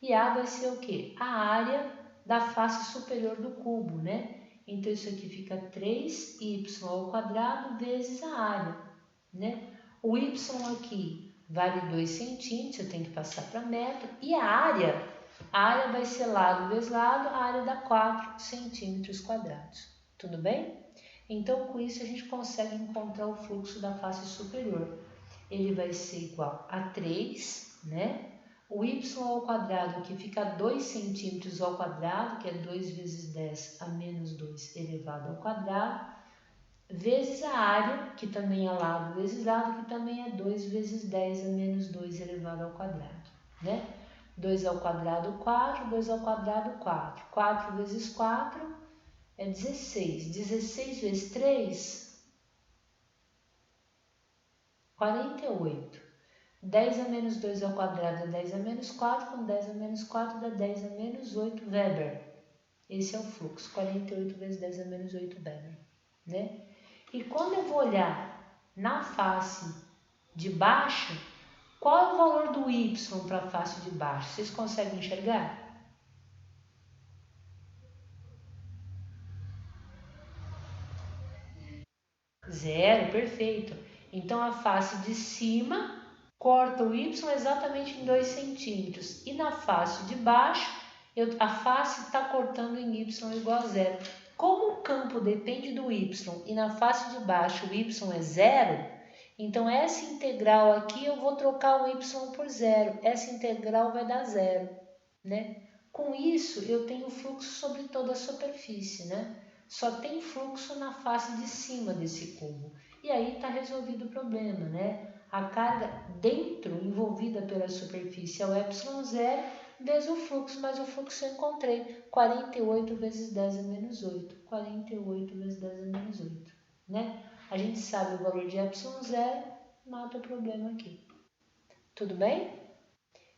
E A vai ser o quê? A área da face superior do cubo, né? Então, isso aqui fica 3y ao quadrado vezes a área, né? O y aqui vale 2 centímetros, eu tenho que passar para metro. E a área vai ser lado vezes lado, a área dá 4 centímetros quadrados. Tudo bem? Então, com isso, a gente consegue encontrar o fluxo da face superior. Ele vai ser igual a 3, né? O y ao quadrado, que fica 2 centímetros ao quadrado, que é 2 vezes 10 a menos 2 elevado ao quadrado, vezes a área, que também é lado vezes lado, que também é 2 vezes 10 a menos 2 elevado ao quadrado, né? 2 ao quadrado, 4, 2 ao quadrado, 4. 4 vezes 4 é 16. 16 vezes 3, 48. 10 a menos 2 ao quadrado é 10 a menos 4, com 10 a menos 4 dá 10 a menos 8 Weber. Esse é o fluxo, 48 vezes 10 a menos 8 Weber, né? E quando eu vou olhar na face de baixo, qual é o valor do y para a face de baixo? Vocês conseguem enxergar? Zero, perfeito. Então a face de cima corta o y exatamente em 2 centímetros. E na face de baixo, a face está cortando em y igual a zero. Como o campo depende do y e na face de baixo o y é zero, então essa integral aqui eu vou trocar o y por zero. Essa integral vai dar zero, né? Com isso eu tenho fluxo sobre toda a superfície, né? Só tem fluxo na face de cima desse cubo. E aí está resolvido o problema, né? A carga dentro, envolvida pela superfície, é o ε0 vezes o fluxo, mas o fluxo eu encontrei 48 vezes 10 a menos 8. 48 vezes 10 a menos 8, né? A gente sabe o valor de ε0, mata o problema aqui. Tudo bem?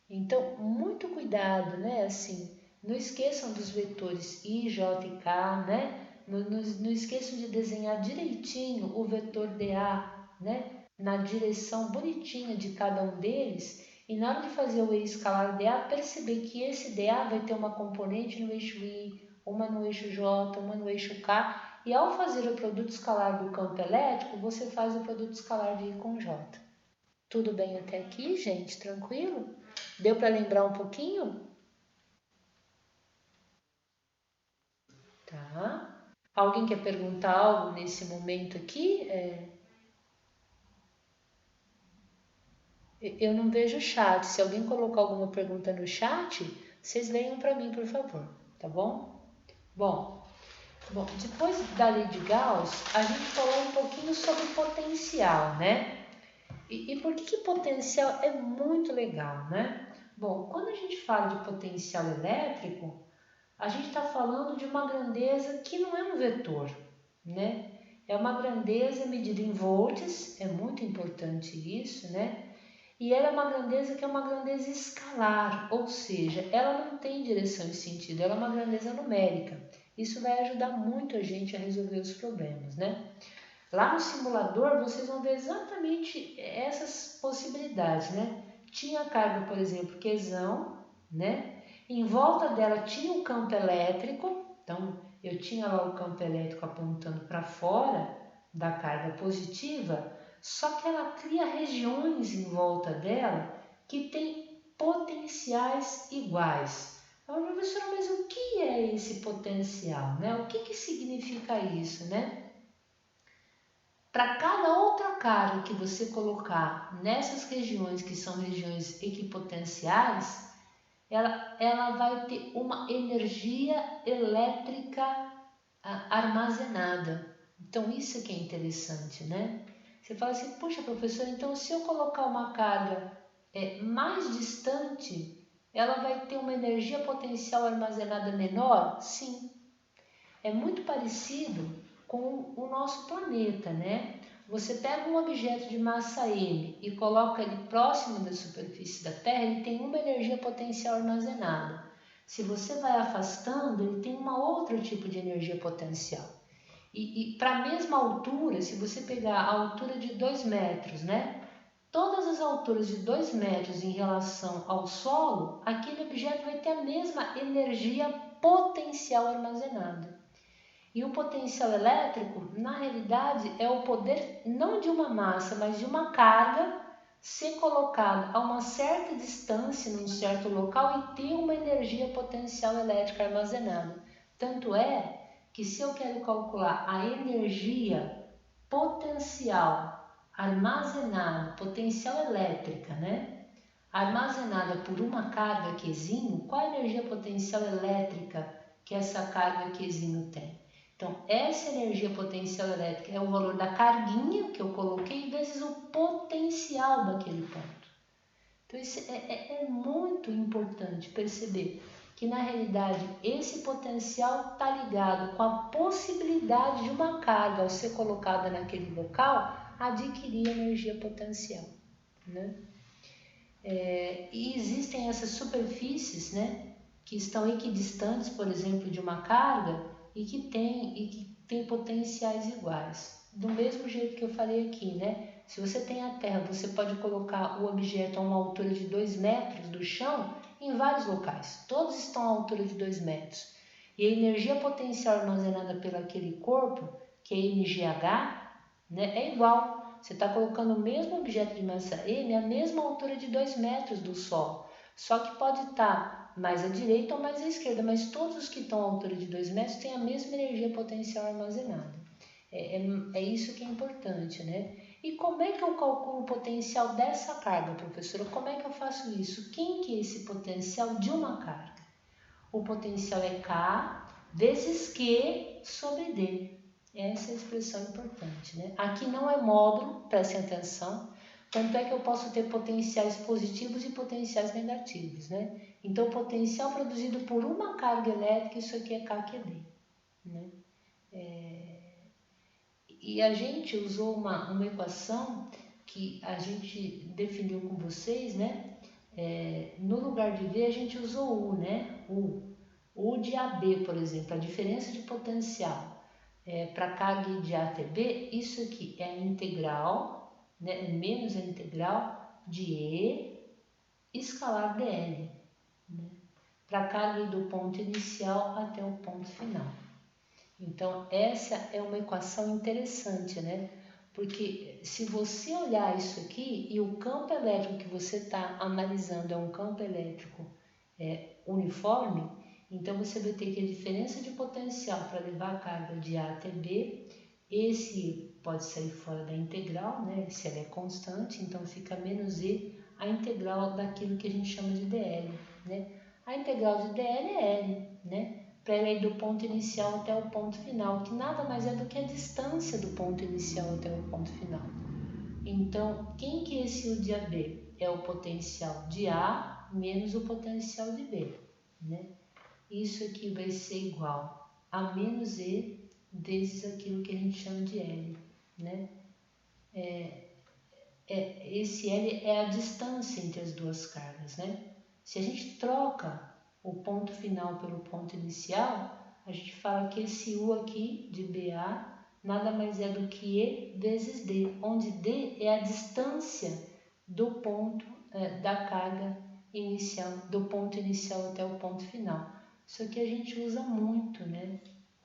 Então, muito cuidado, né? Assim, não esqueçam dos vetores I, J e K, né? Não esqueçam de desenhar direitinho o vetor dA, né? Na direção bonitinha de cada um deles, e na hora de fazer o E escalar dA, perceber que esse dA vai ter uma componente no eixo I, uma no eixo J, uma no eixo K, e ao fazer o produto escalar do campo elétrico, você faz o produto escalar de I com J. Tudo bem até aqui, gente? Tranquilo? Deu para lembrar um pouquinho? Tá? Alguém quer perguntar algo nesse momento aqui? Eu não vejo o chat. Se alguém colocar alguma pergunta no chat, vocês leiam para mim, por favor, tá bom? Bom, depois da lei de Gauss, a gente falou um pouquinho sobre potencial, né? E por que potencial é muito legal, né? Bom, quando a gente fala de potencial elétrico, a gente está falando de uma grandeza que não é um vetor, né? É uma grandeza medida em volts, é muito importante isso, né? E ela é uma grandeza que é uma grandeza escalar, ou seja, ela não tem direção e sentido, ela é uma grandeza numérica. Isso vai ajudar muito a gente a resolver os problemas, né? Lá no simulador vocês vão ver exatamente essas possibilidades, né? Tinha a carga, por exemplo, Qzão, né? Em volta dela tinha um campo elétrico, então eu tinha lá o campo elétrico apontando para fora da carga positiva, só que ela cria regiões em volta dela que tem potenciais iguais. Então, professora, mas o que é esse potencial, né? O que significa isso, né? Para cada outra carga que você colocar nessas regiões que são regiões equipotenciais, ela vai ter uma energia elétrica armazenada. Então isso que é interessante, né? Você fala assim, puxa professor, então se eu colocar uma carga mais distante, ela vai ter uma energia potencial armazenada menor? Sim, é muito parecido com o nosso planeta, né? Você pega um objeto de massa m e coloca ele próximo da superfície da Terra, ele tem uma energia potencial armazenada. Se você vai afastando, ele tem uma outro tipo de energia potencial. E para a mesma altura, se você pegar a altura de 2 metros, né? Todas as alturas de 2 metros em relação ao solo, aquele objeto vai ter a mesma energia potencial armazenada. E o potencial elétrico, na realidade, é o poder não de uma massa, mas de uma carga ser colocada a uma certa distância, num certo local e ter uma energia potencial elétrica armazenada. Tanto é que se eu quero calcular a energia potencial armazenada, potencial elétrica, né? Armazenada por uma carga Qzinho, qual a energia potencial elétrica que essa carga Qzinho tem? Então, essa energia potencial elétrica é o valor da carguinha que eu coloquei vezes o potencial daquele ponto. Então, isso é muito importante perceber que, na realidade, esse potencial está ligado com a possibilidade de uma carga, ao ser colocada naquele local, adquirir energia potencial, né? E existem essas superfícies, né, que estão equidistantes, por exemplo, de uma carga e que tem potenciais iguais. Do mesmo jeito que eu falei aqui, né? Se você tem a Terra, você pode colocar o objeto a uma altura de 2 metros do chão em vários locais. Todos estão à altura de 2 metros. E a energia potencial armazenada pelo aquele corpo, que é mgh, né, é igual. Você está colocando o mesmo objeto de massa m à mesma altura de 2 metros do Sol. Só que pode estar mais à direita ou mais à esquerda, mas todos os que estão à altura de 2 metros têm a mesma energia potencial armazenada. É isso que é importante, né? E como é que eu calculo o potencial dessa carga, professora? Como é que eu faço isso? Quem que é esse potencial de uma carga? O potencial é K vezes Q sobre D. Essa é a expressão importante, né? Aqui não é módulo, prestem atenção. Tanto é que eu posso ter potenciais positivos e potenciais negativos, né? Então, o potencial produzido por uma carga elétrica, isso aqui é KQD, né? E a gente usou uma equação que a gente definiu com vocês, né? No lugar de V, a gente usou U, né? U de AB, por exemplo, a diferença de potencial. Para carga de A até B, isso aqui é a integral, né, menos a integral de E escalar dl, né, para carga do ponto inicial até o ponto final. Então, essa é uma equação interessante, né? Porque se você olhar isso aqui e o campo elétrico que você está analisando é um campo elétrico uniforme, Então, você vai ter que a diferença de potencial para levar a carga de A até B, esse pode sair fora da integral, né? Se ela é constante, então fica menos E, a integral daquilo que a gente chama de dL, né? A integral de dL é L, né? Para ela ir do ponto inicial até o ponto final, que nada mais é do que a distância do ponto inicial até o ponto final. Então, quem que é esse U de AB? É o potencial de A menos o potencial de B, né? Isso aqui vai ser igual a menos E vezes aquilo que a gente chama de L, né? Esse L é a distância entre as duas cargas, né? Se a gente troca o ponto final pelo ponto inicial, a gente fala que esse U aqui de BA nada mais é do que E vezes D, onde D é a distância do ponto da carga inicial, do ponto inicial até o ponto final. Isso aqui a gente usa muito, né?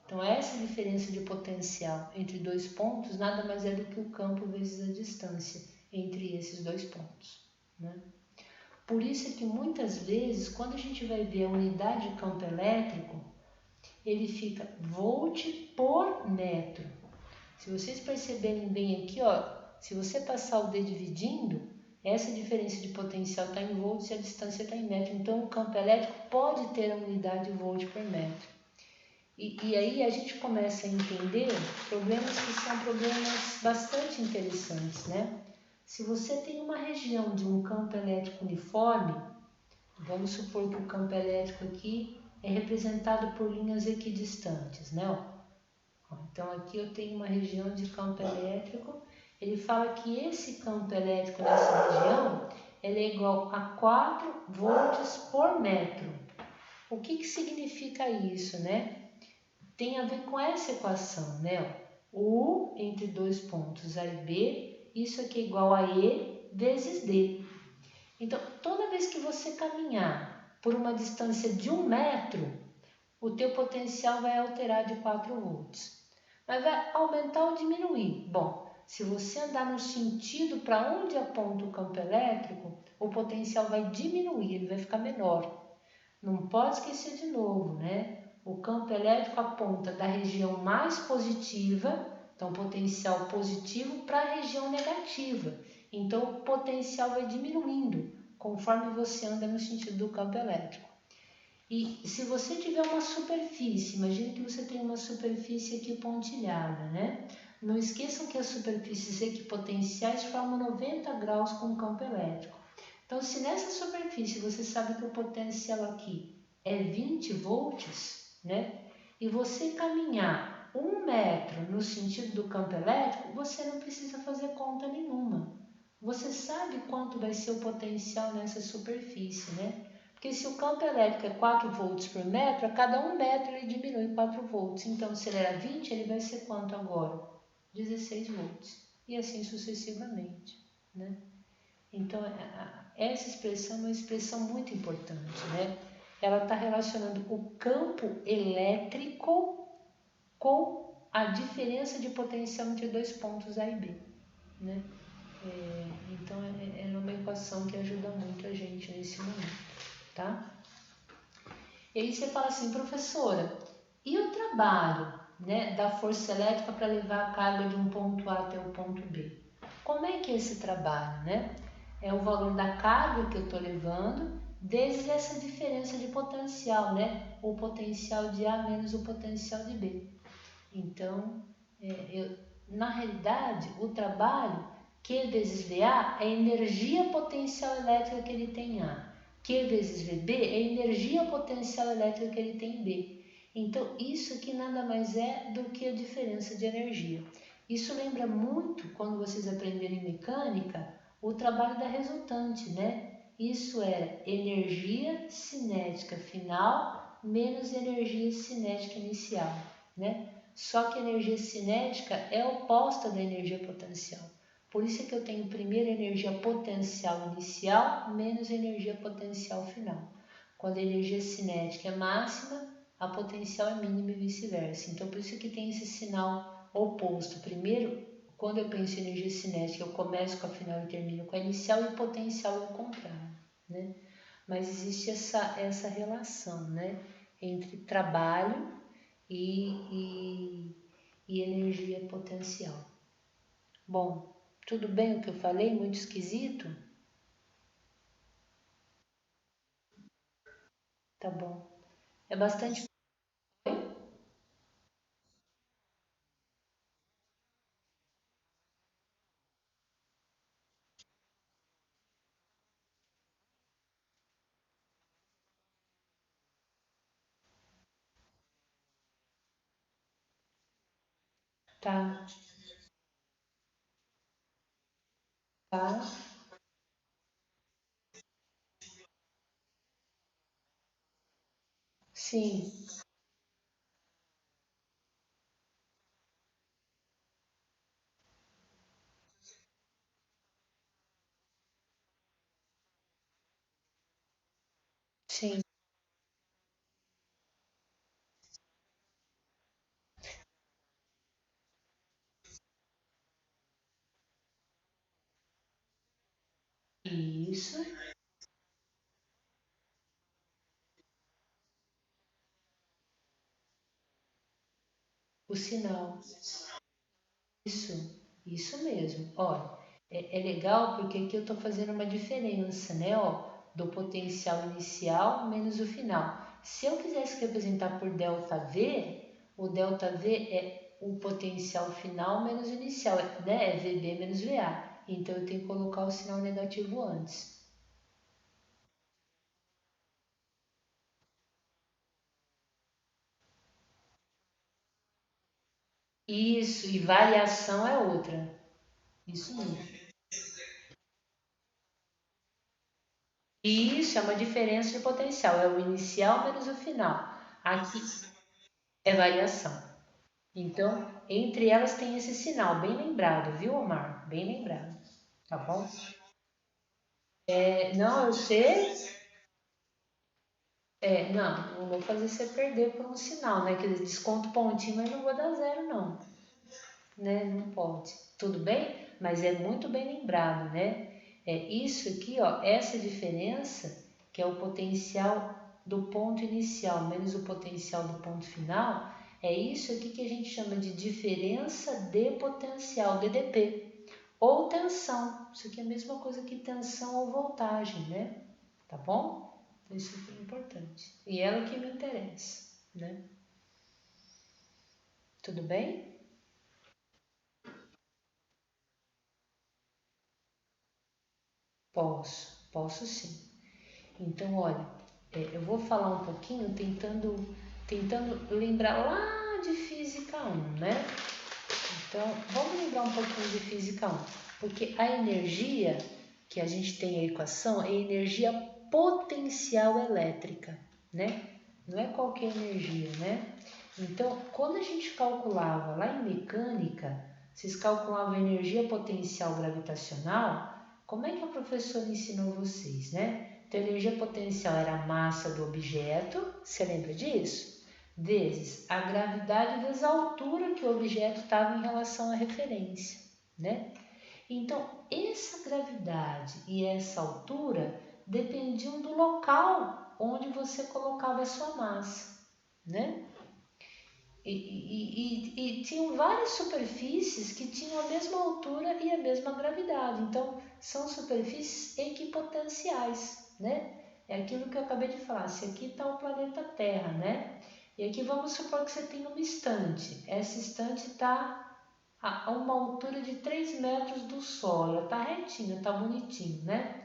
Então, essa diferença de potencial entre dois pontos nada mais é do que o campo vezes a distância entre esses dois pontos, né? Por isso é que muitas vezes, quando a gente vai ver a unidade de campo elétrico, ele fica volt por metro. Se vocês perceberem bem aqui, ó, se você passar o D dividindo, essa diferença de potencial está em volts e a distância está em metro. Então, o campo elétrico pode ter a unidade volt por metro. E aí a gente começa a entender problemas que são problemas bastante interessantes, né? Se você tem uma região de um campo elétrico uniforme, vamos supor que o campo elétrico aqui é representado por linhas equidistantes, né? Então aqui eu tenho uma região de campo elétrico, ele fala que esse campo elétrico nessa região ele é igual a 4 volts por metro. O que significa isso, né? Tem a ver com essa equação, né? U entre dois pontos A e B, isso aqui é igual a E vezes D. Então, toda vez que você caminhar por uma distância de 1 metro, o teu potencial vai alterar de 4 volts. Mas vai aumentar ou diminuir? Bom, se você andar no sentido para onde aponta o campo elétrico, o potencial vai diminuir, ele vai ficar menor. Não pode esquecer de novo, né? O campo elétrico aponta da região mais positiva, então potencial positivo, para a região negativa. Então o potencial vai diminuindo conforme você anda no sentido do campo elétrico. E se você tiver uma superfície, imagine que você tem uma superfície aqui pontilhada, né? Não esqueçam que as superfícies equipotenciais formam 90 graus com o campo elétrico. Então, se nessa superfície você sabe que o potencial aqui é 20 volts, né? E você caminhar 1 metro no sentido do campo elétrico, você não precisa fazer conta nenhuma. Você sabe quanto vai ser o potencial nessa superfície, né? Porque se o campo elétrico é 4 volts por metro, a cada 1 metro ele diminui 4 volts. Então, se ele era 20, ele vai ser quanto agora? 16 volts. E assim sucessivamente, né? Então, essa expressão é uma expressão muito importante, né? Ela está relacionando o campo elétrico com a diferença de potencial entre dois pontos A e B, né? Então, é uma equação que ajuda muito a gente nesse momento, tá? E aí você fala assim, professora, e o trabalho, né, da força elétrica para levar a carga de um ponto A até o ponto B? Como é que é esse trabalho, né? É o valor da carga que eu estou levando, vezes essa diferença de potencial, né? O potencial de A menos o potencial de B. Então, na realidade, o trabalho Q vezes VA é a energia potencial elétrica que ele tem em A. Q vezes VB é a energia potencial elétrica que ele tem em B. Então, isso aqui nada mais é do que a diferença de energia. Isso lembra muito, quando vocês aprenderem mecânica, o trabalho da resultante, né? Isso é energia cinética final menos energia cinética inicial, né? Só que a energia cinética é oposta da energia potencial. Por isso é que eu tenho primeiro energia potencial inicial menos energia potencial final. Quando a energia cinética é máxima, a potencial é mínima e vice-versa. Então, por isso que tem esse sinal oposto. Primeiro, quando eu penso em energia cinética, eu começo com a final e termino com a inicial, e o potencial é o contrário, né? Mas existe essa relação, né? entre trabalho e energia potencial. Bom, tudo bem o que eu falei? Muito esquisito? Tá bom. É bastante. Tá, tá. Sim, sim. Isso, o sinal. Isso mesmo. Olha, é legal porque aqui eu estou fazendo uma diferença, né? Ó, do potencial inicial menos o final. Se eu quisesse representar por ΔV, o ΔV é o potencial final menos o inicial, né? É VB menos VA. Então eu tenho que colocar o sinal negativo antes. Isso, e variação é outra. Isso mesmo. Isso é uma diferença de potencial, é o inicial menos o final. Aqui é variação. Então, entre elas tem esse sinal, bem lembrado, viu, Omar? Bem lembrado, tá bom? Não, eu sei, não vou fazer você perder por um sinal, né? Que desconto pontinho, mas não vou dar zero, não, né? Não pode. Tudo bem? Mas é muito bem lembrado, né? É isso aqui, ó, essa diferença, que é o potencial do ponto inicial menos o potencial do ponto final, é isso aqui que a gente chama de diferença de potencial, DDP. Ou tensão. Isso aqui é a mesma coisa que tensão ou voltagem, né? Tá bom? Isso aqui é importante. E ela que me interessa, né? Tudo bem? Posso sim. Então, olha, eu vou falar um pouquinho tentando lembrar lá de Física 1, né? Então, vamos lembrar um pouquinho de Física 1, porque a energia que a gente tem a equação é energia potencial elétrica, né? Não é qualquer energia, né? Então, quando a gente calculava lá em mecânica, vocês calculavam a energia potencial gravitacional, como é que a professora ensinou vocês, né? Então, a energia potencial era a massa do objeto, você lembra disso? Vezes a gravidade vezes a altura que o objeto estava em relação à referência, né? Então, essa gravidade e essa altura dependiam do local onde você colocava a sua massa, né? E tinham várias superfícies que tinham a mesma altura e a mesma gravidade. Então, são superfícies equipotenciais, né? É aquilo que eu acabei de falar. Se aqui está o planeta Terra, né? E aqui vamos supor que você tem uma estante. Essa estante está a uma altura de 3 metros do Sol. Ela está retinha, está bonitinho, né?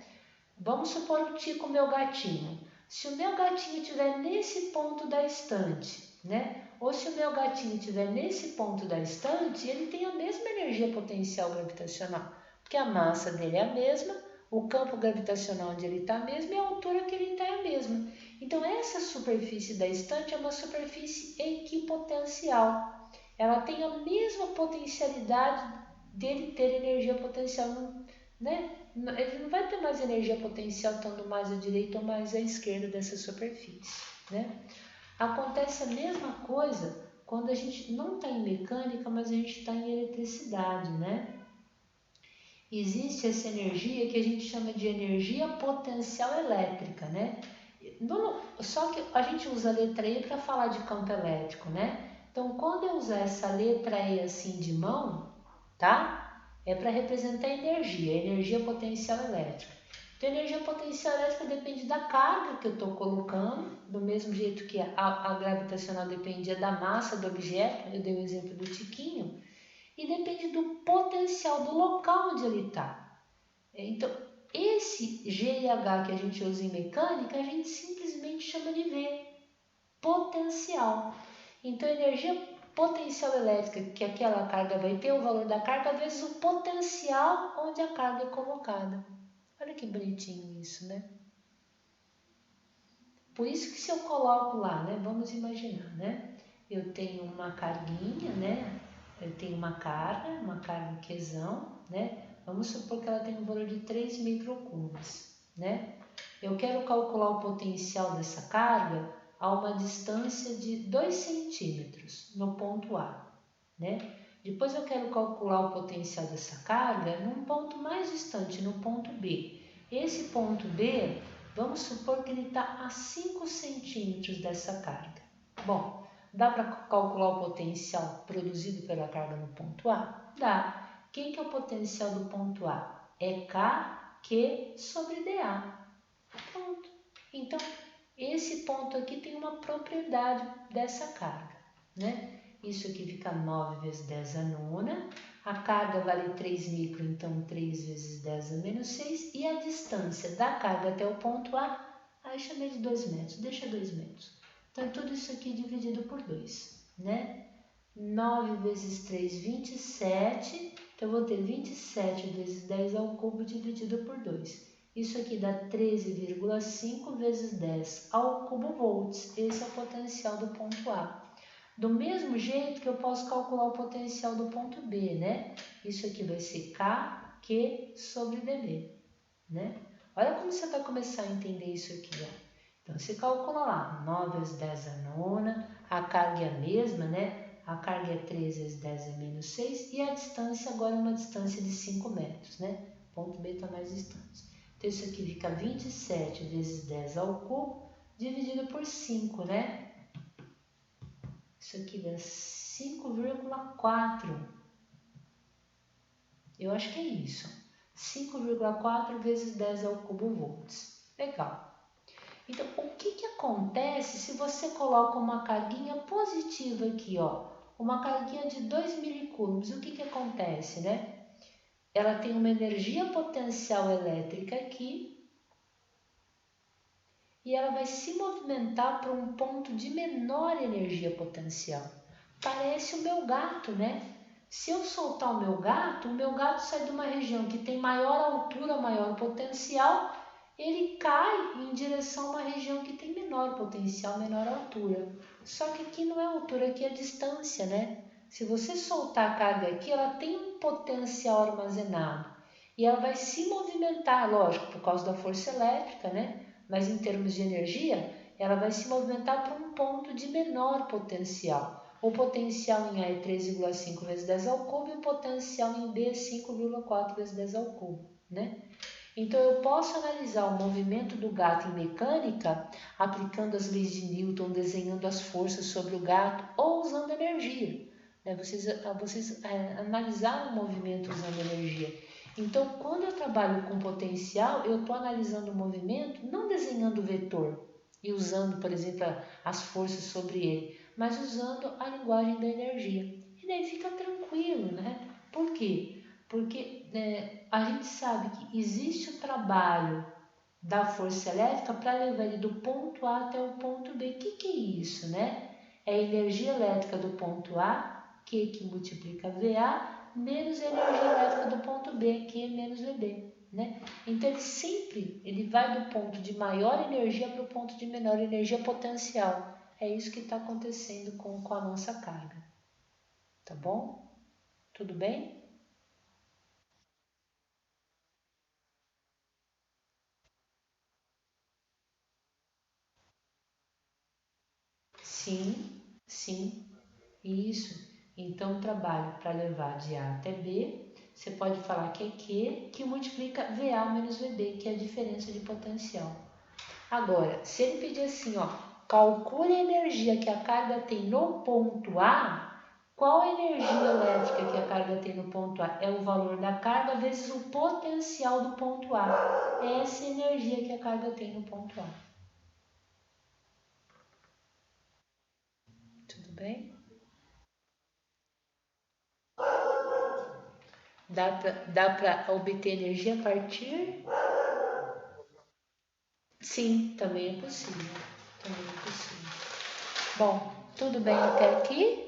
Vamos supor o Tico, meu gatinho. Se o meu gatinho estiver nesse ponto da estante, né? Ou se o meu gatinho estiver nesse ponto da estante, ele tem a mesma energia potencial gravitacional, porque a massa dele é a mesma, o campo gravitacional onde ele está mesmo e a altura que ele está é a mesma. Então, essa superfície da estante é uma superfície equipotencial. Ela tem a mesma potencialidade dele ter energia potencial, né? Ele não vai ter mais energia potencial estando mais à direita ou mais à esquerda dessa superfície, né? Acontece a mesma coisa quando a gente não está em mecânica, mas a gente está em eletricidade, né? Existe essa energia que a gente chama de energia potencial elétrica, né? Só que a gente usa a letra E para falar de campo elétrico, né? Então, quando eu usar essa letra E assim de mão, tá? É para representar energia potencial elétrica. Então, a energia potencial elétrica depende da carga que eu estou colocando, do mesmo jeito que a gravitacional dependia da massa do objeto, eu dei o exemplo do tiquinho, e depende do potencial do local onde ele está. Então, esse G e H que a gente usa em mecânica, a gente simplesmente chama de V, potencial. Então, a energia potencial elétrica que aquela carga vai ter, o valor da carga, vezes o potencial onde a carga é colocada. Olha que bonitinho isso, né? Por isso que se eu coloco lá, né? Vamos imaginar, né? Eu tenho uma carguinha, né? Eu tenho uma carga Qzão, né? Vamos supor que ela tem um valor de 3 microcoulombs, né? Eu quero calcular o potencial dessa carga a uma distância de 2 centímetros no ponto A, né? Depois eu quero calcular o potencial dessa carga num ponto mais distante, no ponto B. Esse ponto B, vamos supor que ele está a 5 centímetros dessa carga. Bom, dá para calcular o potencial produzido pela carga no ponto A? Dá. Quem que é o potencial do ponto A? É Kq sobre dA. Pronto. Então, esse ponto aqui tem uma propriedade dessa carga, né? Isso aqui fica 9 vezes 10 a nona. A carga vale 3 micro, então 3 vezes 10 a menos 6. E a distância da carga até o ponto A, aí chamei de 2 metros, deixa 2 metros. Então, tudo isso aqui dividido por 2, né? 9 vezes 3, 27. Então, eu vou ter 27 vezes 10 ao cubo dividido por 2. Isso aqui dá 13,5 vezes 10 ao cubo volts. Esse é o potencial do ponto A. Do mesmo jeito que eu posso calcular o potencial do ponto B, né? Isso aqui vai ser Kq sobre dB, né? Olha como você vai começar a entender isso aqui, ó. Então, você calcula lá, 9 vezes 10 a nona, a carga é a mesma, né? A carga é 3 vezes 10 a menos 6 e a distância agora é uma distância de 5 metros, né? O ponto B está mais distante. Então, isso aqui fica 27 vezes 10 ao cubo dividido por 5, né? Isso aqui dá 5,4. Eu acho que é isso. 5,4 vezes 10 ao cubo volts. Legal. Então, o que acontece se você coloca uma carguinha positiva aqui, ó? Uma carguinha de 2 milicoulombs. O que acontece, né? Ela tem uma energia potencial elétrica aqui e ela vai se movimentar para um ponto de menor energia potencial. Parece o meu gato, né? Se eu soltar o meu gato sai de uma região que tem maior altura, maior potencial, ele cai em direção a uma região que tem menor potencial, menor altura. Só que aqui não é altura, aqui é distância, né? Se você soltar a carga aqui, ela tem um potencial armazenado. E ela vai se movimentar, lógico, por causa da força elétrica, né? Mas em termos de energia, ela vai se movimentar para um ponto de menor potencial. O potencial em A é 3,5 vezes 10 ao cubo e o potencial em B é 5,4 vezes 10 ao cubo, né? Então, eu posso analisar o movimento do gato em mecânica aplicando as leis de Newton, desenhando as forças sobre o gato ou usando energia, né? Vocês analisaram o movimento usando energia. Então, quando eu trabalho com potencial, eu estou analisando o movimento, não desenhando o vetor e usando, por exemplo, as forças sobre ele, mas usando a linguagem da energia. E daí fica tranquilo, né? Por quê? Porque a gente sabe que existe o trabalho da força elétrica para levar ele do ponto A até o ponto B. O que é isso, né? É a energia elétrica do ponto A, Q que multiplica VA, menos a energia elétrica do ponto B, Q menos VB, né? Então, ele vai do ponto de maior energia para o ponto de menor energia potencial. É isso que está acontecendo com a nossa carga. Tá bom? Tudo bem? Sim, sim, isso. Então, trabalho para levar de A até B, você pode falar que é Q, que multiplica VA menos VB, que é a diferença de potencial. Agora, se ele pedir assim, ó, calcule a energia que a carga tem no ponto A, qual a energia elétrica que a carga tem no ponto A? É o valor da carga vezes o potencial do ponto A. É essa energia que a carga tem no ponto A. Tudo bem? Dá para obter energia a partir? Sim, também é possível. Também é possível. Bom, tudo bem até aqui?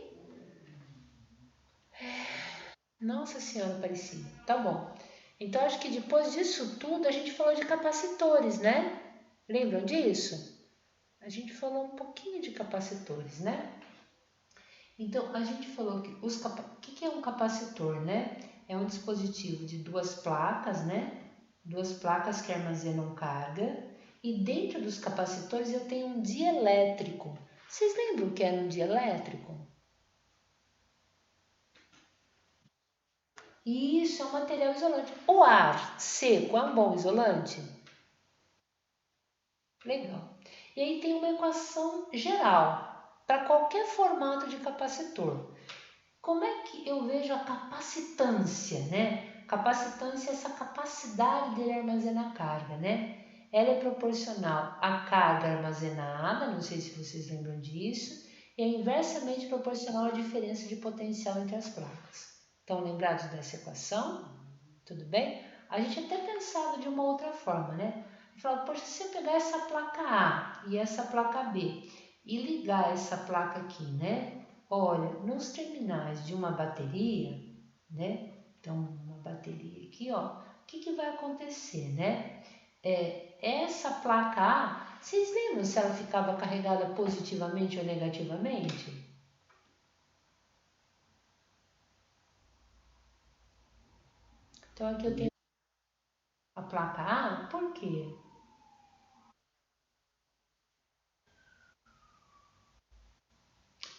Nossa Senhora Aparecida, tá bom. Então acho que depois disso tudo a gente falou de capacitores, né? Lembram disso? A gente falou um pouquinho de capacitores, né? Então a gente falou que o que é um capacitor, né? É um dispositivo de duas placas, né? Duas placas que armazenam carga. E dentro dos capacitores eu tenho um dielétrico. Vocês lembram o que era um dielétrico? Isso é um material isolante. O ar seco é um bom isolante? Legal. E aí tem uma equação geral para qualquer formato de capacitor. Como é que eu vejo a capacitância, né? Capacitância é essa capacidade dele armazenar carga, né? Ela é proporcional à carga armazenada, não sei se vocês lembram disso, e é inversamente proporcional à diferença de potencial entre as placas. Estão lembrados dessa equação? Tudo bem? A gente até pensava de uma outra forma, né? Falava, poxa, se eu pegar essa placa A e essa placa B e ligar essa placa aqui, né? Olha, nos terminais de uma bateria, né? Então, uma bateria aqui, ó, o que vai acontecer, né? Essa placa A, vocês lembram se ela ficava carregada positivamente ou negativamente? Então, aqui eu tenho a placa A, por quê?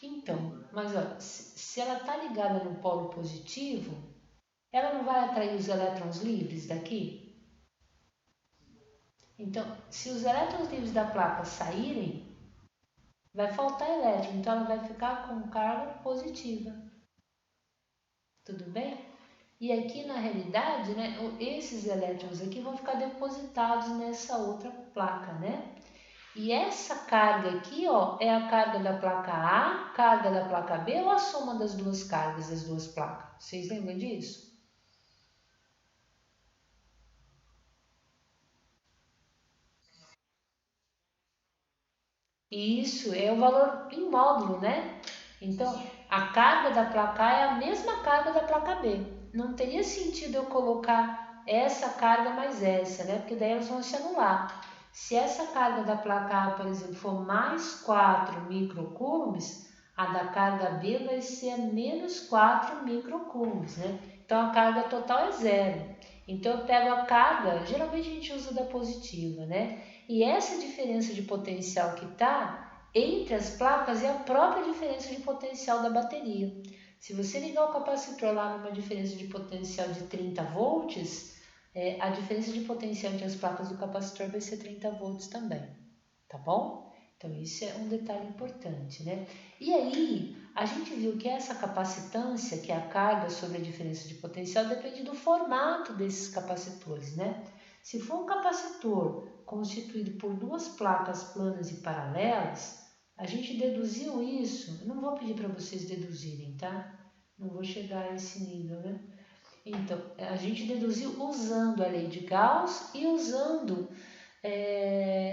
Então, mas ó, se ela está ligada no polo positivo, ela não vai atrair os elétrons livres daqui? Então, se os elétrons livres da placa saírem, vai faltar elétron, então ela vai ficar com carga positiva. Tudo bem? E aqui na realidade, né, esses elétrons aqui vão ficar depositados nessa outra placa, né? E essa carga aqui, ó, é a carga da placa A, carga da placa B ou a soma das duas cargas das duas placas? Vocês lembram disso? Isso é o valor em módulo, né? Então, a carga da placa A é a mesma carga da placa B. Não teria sentido eu colocar essa carga mais essa, né? Porque daí elas vão se anular. Se essa carga da placa A, por exemplo, for mais 4 microcoulombs, a da carga B vai ser menos 4 microcoulombs, né? Então, a carga total é zero. Então, eu pego a carga, geralmente a gente usa da positiva, né? E essa diferença de potencial que está entre as placas é a própria diferença de potencial da bateria. Se você ligar o capacitor lá numa diferença de potencial de 30 volts, a diferença de potencial entre as placas do capacitor vai ser 30 volts também, tá bom? Então isso é um detalhe importante, né? E aí a gente viu que essa capacitância, que é a carga sobre a diferença de potencial, depende do formato desses capacitores, né? Se for um capacitor constituído por duas placas planas e paralelas, a gente deduziu isso. Eu não vou pedir para vocês deduzirem, tá? Não vou chegar a esse nível, né? Então, a gente deduziu usando a lei de Gauss e usando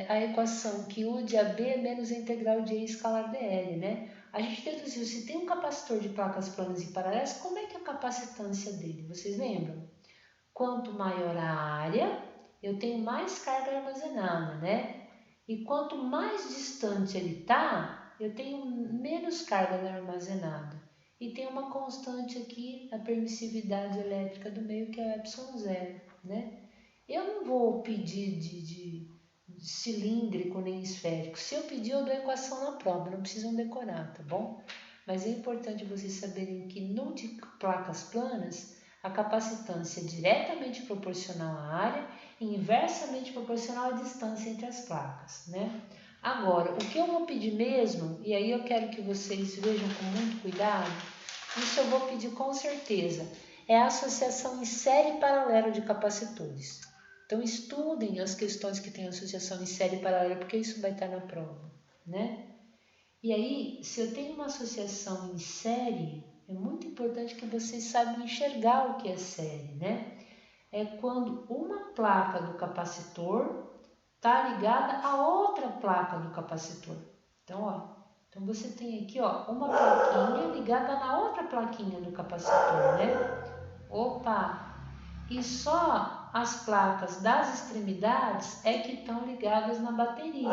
a equação que U de AB é menos a integral de E escalar dl, né? A gente deduziu se tem um capacitor de placas planas e paralelas, como é que é a capacitância dele? Vocês lembram? Quanto maior a área, eu tenho mais carga armazenada, né? E quanto mais distante ele está, eu tenho menos carga armazenada. E tem uma constante aqui, a permissividade elétrica do meio, que é o epsilon zero, né? Eu não vou pedir de cilíndrico nem esférico. Se eu pedir, eu dou a equação na prova, não precisam decorar, tá bom? Mas é importante vocês saberem que no de placas planas, a capacitância é diretamente proporcional à área inversamente proporcional à distância entre as placas, né? Agora, o que eu vou pedir mesmo, e aí eu quero que vocês vejam com muito cuidado, isso eu vou pedir com certeza, é a associação em série paralela de capacitores. Então, estudem as questões que têm associação em série paralela, porque isso vai estar na prova, né? E aí, se eu tenho uma associação em série, é muito importante que vocês saibam enxergar o que é série, né? É quando uma placa do capacitor está ligada a outra placa do capacitor. Então, então você tem aqui, uma plaquinha ligada na outra plaquinha do capacitor, né? Opa! E só as placas das extremidades é que estão ligadas na bateria.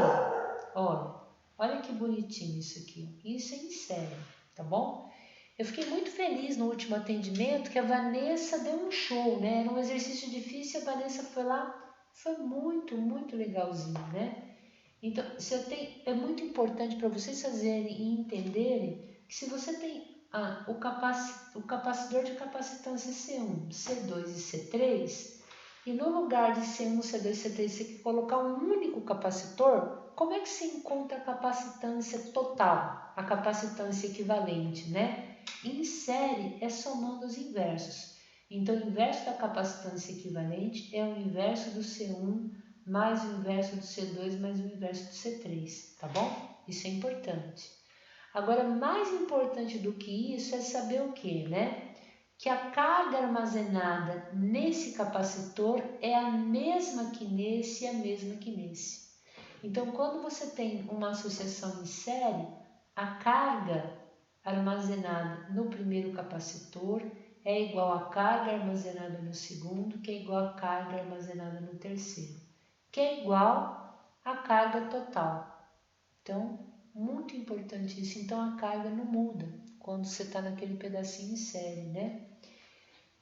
Olha que bonitinho isso aqui. Isso é em série, tá bom? Eu fiquei muito feliz no último atendimento que a Vanessa deu um show, né? Era um exercício difícil e a Vanessa foi lá. Foi muito, muito legalzinho, né? Então, é muito importante para vocês fazerem e entenderem que se você tem o capacidor de capacitância C1, C2 e C3, e no lugar de C1, C2 e C3 você quer colocar um único capacitor, como é que se encontra a capacitância total, a capacitância equivalente, né? Em série é somando os inversos. Então, o inverso da capacitância equivalente é o inverso do C1 mais o inverso do C2 mais o inverso do C3, tá bom? Isso é importante. Agora, mais importante do que isso é saber o que, né? Que a carga armazenada nesse capacitor é a mesma que nesse e a mesma que nesse. Então, quando você tem uma associação em série, a carga armazenada no primeiro capacitor é igual à carga armazenada no segundo, que é igual à carga armazenada no terceiro, que é igual à carga total. Então, muito importante isso. Então, a carga não muda quando você está naquele pedacinho em série, né?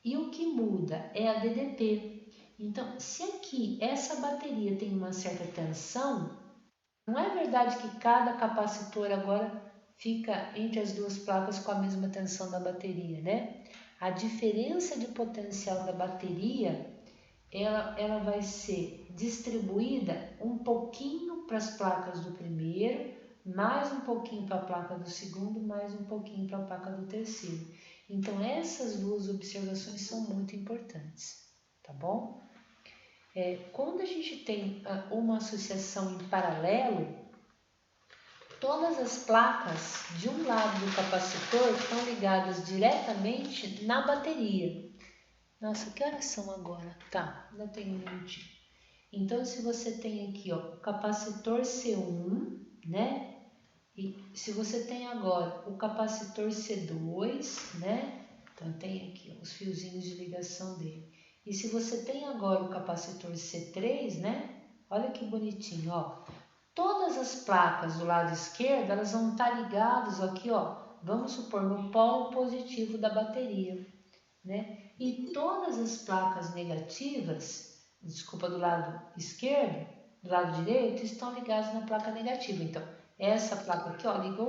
E o que muda é a DDP. Então, se aqui essa bateria tem uma certa tensão, não é verdade que cada capacitor agora fica entre as duas placas com a mesma tensão da bateria, né? A diferença de potencial da bateria, ela vai ser distribuída um pouquinho para as placas do primeiro, mais um pouquinho para a placa do segundo, mais um pouquinho para a placa do terceiro. Então, essas duas observações são muito importantes, tá bom? Quando a gente tem uma associação em paralelo, todas as placas de um lado do capacitor estão ligadas diretamente na bateria. Nossa, que horas são agora? Tá, ainda tem um minutinho. Então, se você tem aqui o capacitor C1, né? E se você tem agora o capacitor C2, né? Então, tem aqui os fiozinhos de ligação dele. E se você tem agora o capacitor C3, né? Olha que bonitinho, Todas as placas do lado esquerdo, elas vão estar ligadas aqui, vamos supor, no polo positivo da bateria, né? E todas as placas negativas, do lado esquerdo, do lado direito, estão ligadas na placa negativa. Então, essa placa aqui, liga,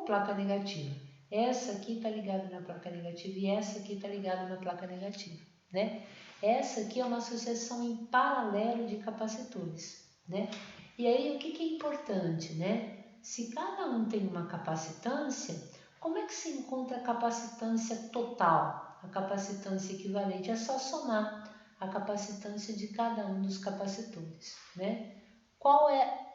placa negativa. Essa aqui está ligada na placa negativa e essa aqui está ligada na placa negativa, né? Essa aqui é uma associação em paralelo de capacitores, né? E aí, o que é importante, né? Se cada um tem uma capacitância, como é que se encontra a capacitância total? A capacitância equivalente é só somar a capacitância de cada um dos capacitores, né?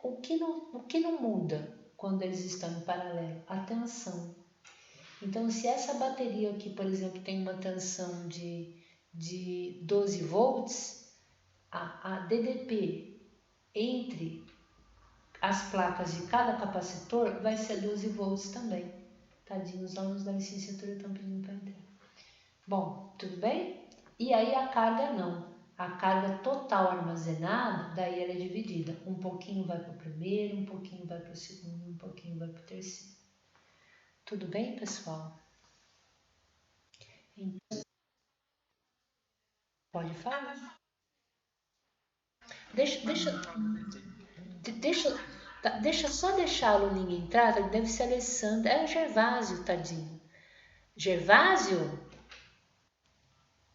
O que não muda quando eles estão em paralelo? A tensão. Então, se essa bateria aqui, por exemplo, tem uma tensão de 12 volts, a DDP entre as placas de cada capacitor vai ser 12 volts também. Tadinho, os alunos da licenciatura estão pedindo para entrar. Bom, tudo bem? E aí a carga não. A carga total armazenada, daí ela é dividida. Um pouquinho vai para o primeiro, um pouquinho vai para o segundo, um pouquinho vai para o terceiro. Tudo bem, pessoal? Então, pode falar. Deixa só deixar a aluninha entrar, deve ser a Alessandra. É o Gervásio, tadinho. Gervásio?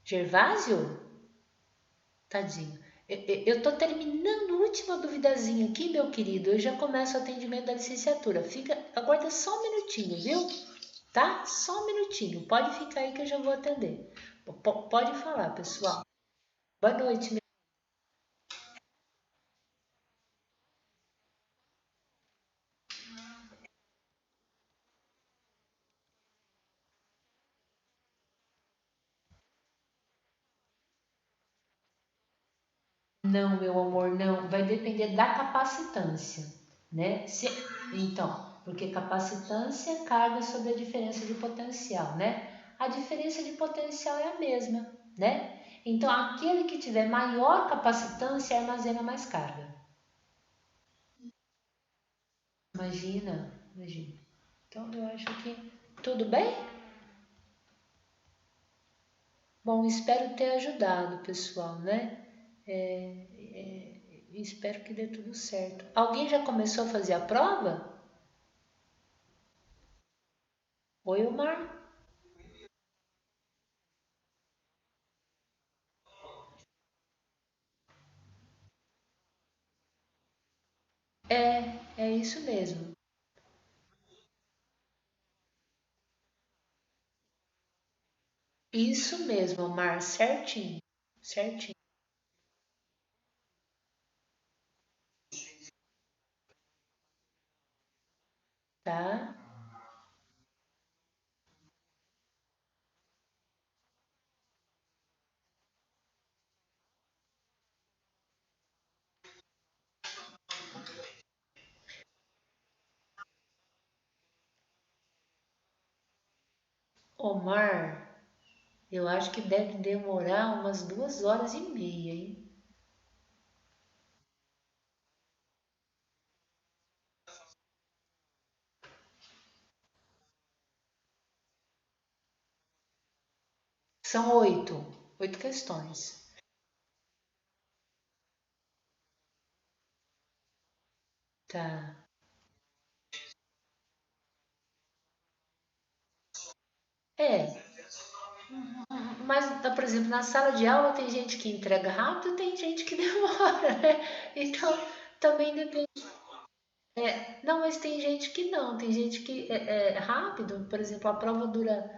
Gervásio? Tadinho. Eu estou terminando a última duvidazinha aqui, meu querido. Eu já começo o atendimento da licenciatura. Aguarda só um minutinho, viu? Tá? Só um minutinho. Pode ficar aí que eu já vou atender. Pode falar, pessoal. Boa noite. Não, meu amor, não. Vai depender da capacitância, né? Então, porque capacitância é carga sobre a diferença de potencial, né? A diferença de potencial é a mesma, né? Então, aquele que tiver maior capacitância armazena mais carga. Imagina, imagina. Então, eu acho que tudo bem? Bom, espero ter ajudado, pessoal, né? Espero que dê tudo certo. Alguém já começou a fazer a prova? Oi, Omar? É isso mesmo. Isso mesmo, Omar, certinho. Certinho, tá? Omar, eu acho que deve demorar umas 2 horas e meia, hein? São 8 questões. Tá. É, mas, por exemplo, na sala de aula tem gente que entrega rápido e tem gente que demora, né? Então, também depende. Não, mas tem gente que não, tem gente que é rápido, por exemplo, a prova dura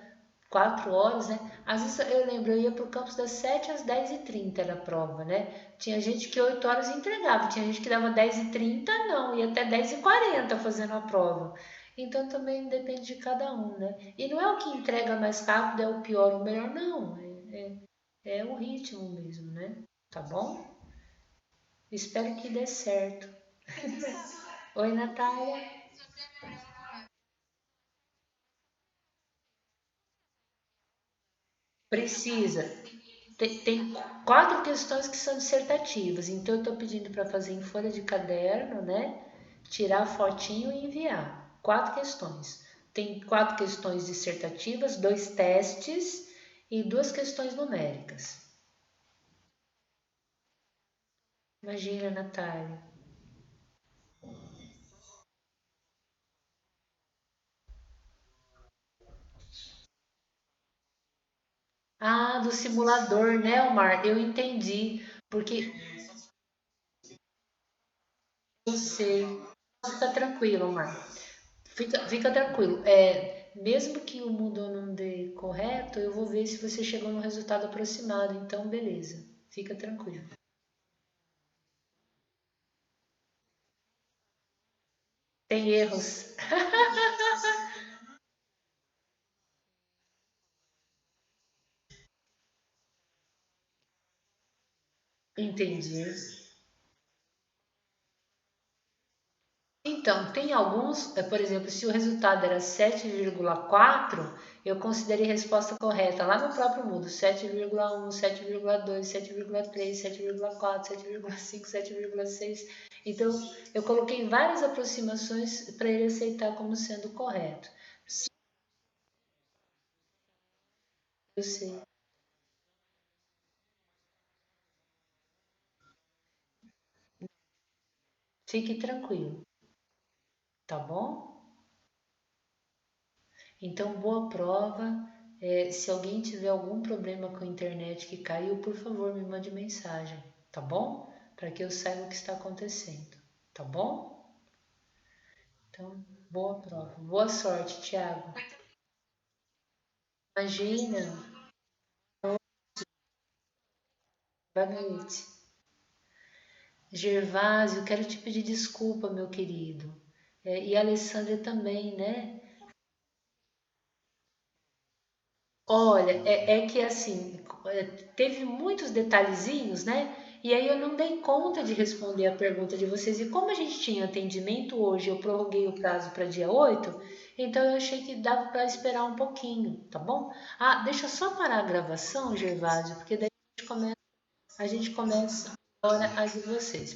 4 horas, né? Às vezes eu lembro, eu ia para o campus das 7 às 10h30 era a prova, né? Tinha gente que 8 horas entregava, tinha gente que dava 10h30 não, ia até 10h40 fazendo a prova. Então também depende de cada um, né? E não é o que entrega mais rápido, é o pior ou o melhor, não. É o ritmo mesmo, né? Tá bom? Espero que dê certo. Oi, Natália. Precisa. Tem 4 questões que são dissertativas, então eu estou pedindo para fazer em folha de caderno, né? Tirar fotinho e enviar. 4 questões. Tem 4 questões dissertativas, 2 testes e 2 questões numéricas. Imagina, Natália. Ah, do simulador, né, Omar? Eu entendi, porque eu sei. Fica tranquilo, Omar. Fica tranquilo. Mesmo que o mundo não dê correto, eu vou ver se você chegou no resultado aproximado. Então, beleza. Fica tranquilo. Tem erros. Entendi. Então, tem alguns, por exemplo, se o resultado era 7,4, eu considerei resposta correta lá no próprio Moodle, 7,1, 7,2, 7,3, 7,4, 7,5, 7,6. Então, eu coloquei várias aproximações para ele aceitar como sendo correto. Eu sei. Fique tranquilo, tá bom? Então, boa prova. Se alguém tiver algum problema com a internet que caiu, por favor, me mande mensagem. tá bom? Para que eu saiba o que está acontecendo, tá bom? Então, boa prova. Boa sorte, Thiago. Imagina, boa noite. Gervásio, quero te pedir desculpa, meu querido. E a Alessandra também, né? Olha, é que assim, teve muitos detalhezinhos, né? E aí eu não dei conta de responder a pergunta de vocês. E como a gente tinha atendimento hoje, eu prorroguei o prazo para dia 8. Então eu achei que dava para esperar um pouquinho, tá bom? Ah, deixa eu só parar a gravação, Gervásio, porque daí a gente começa agora a de vocês.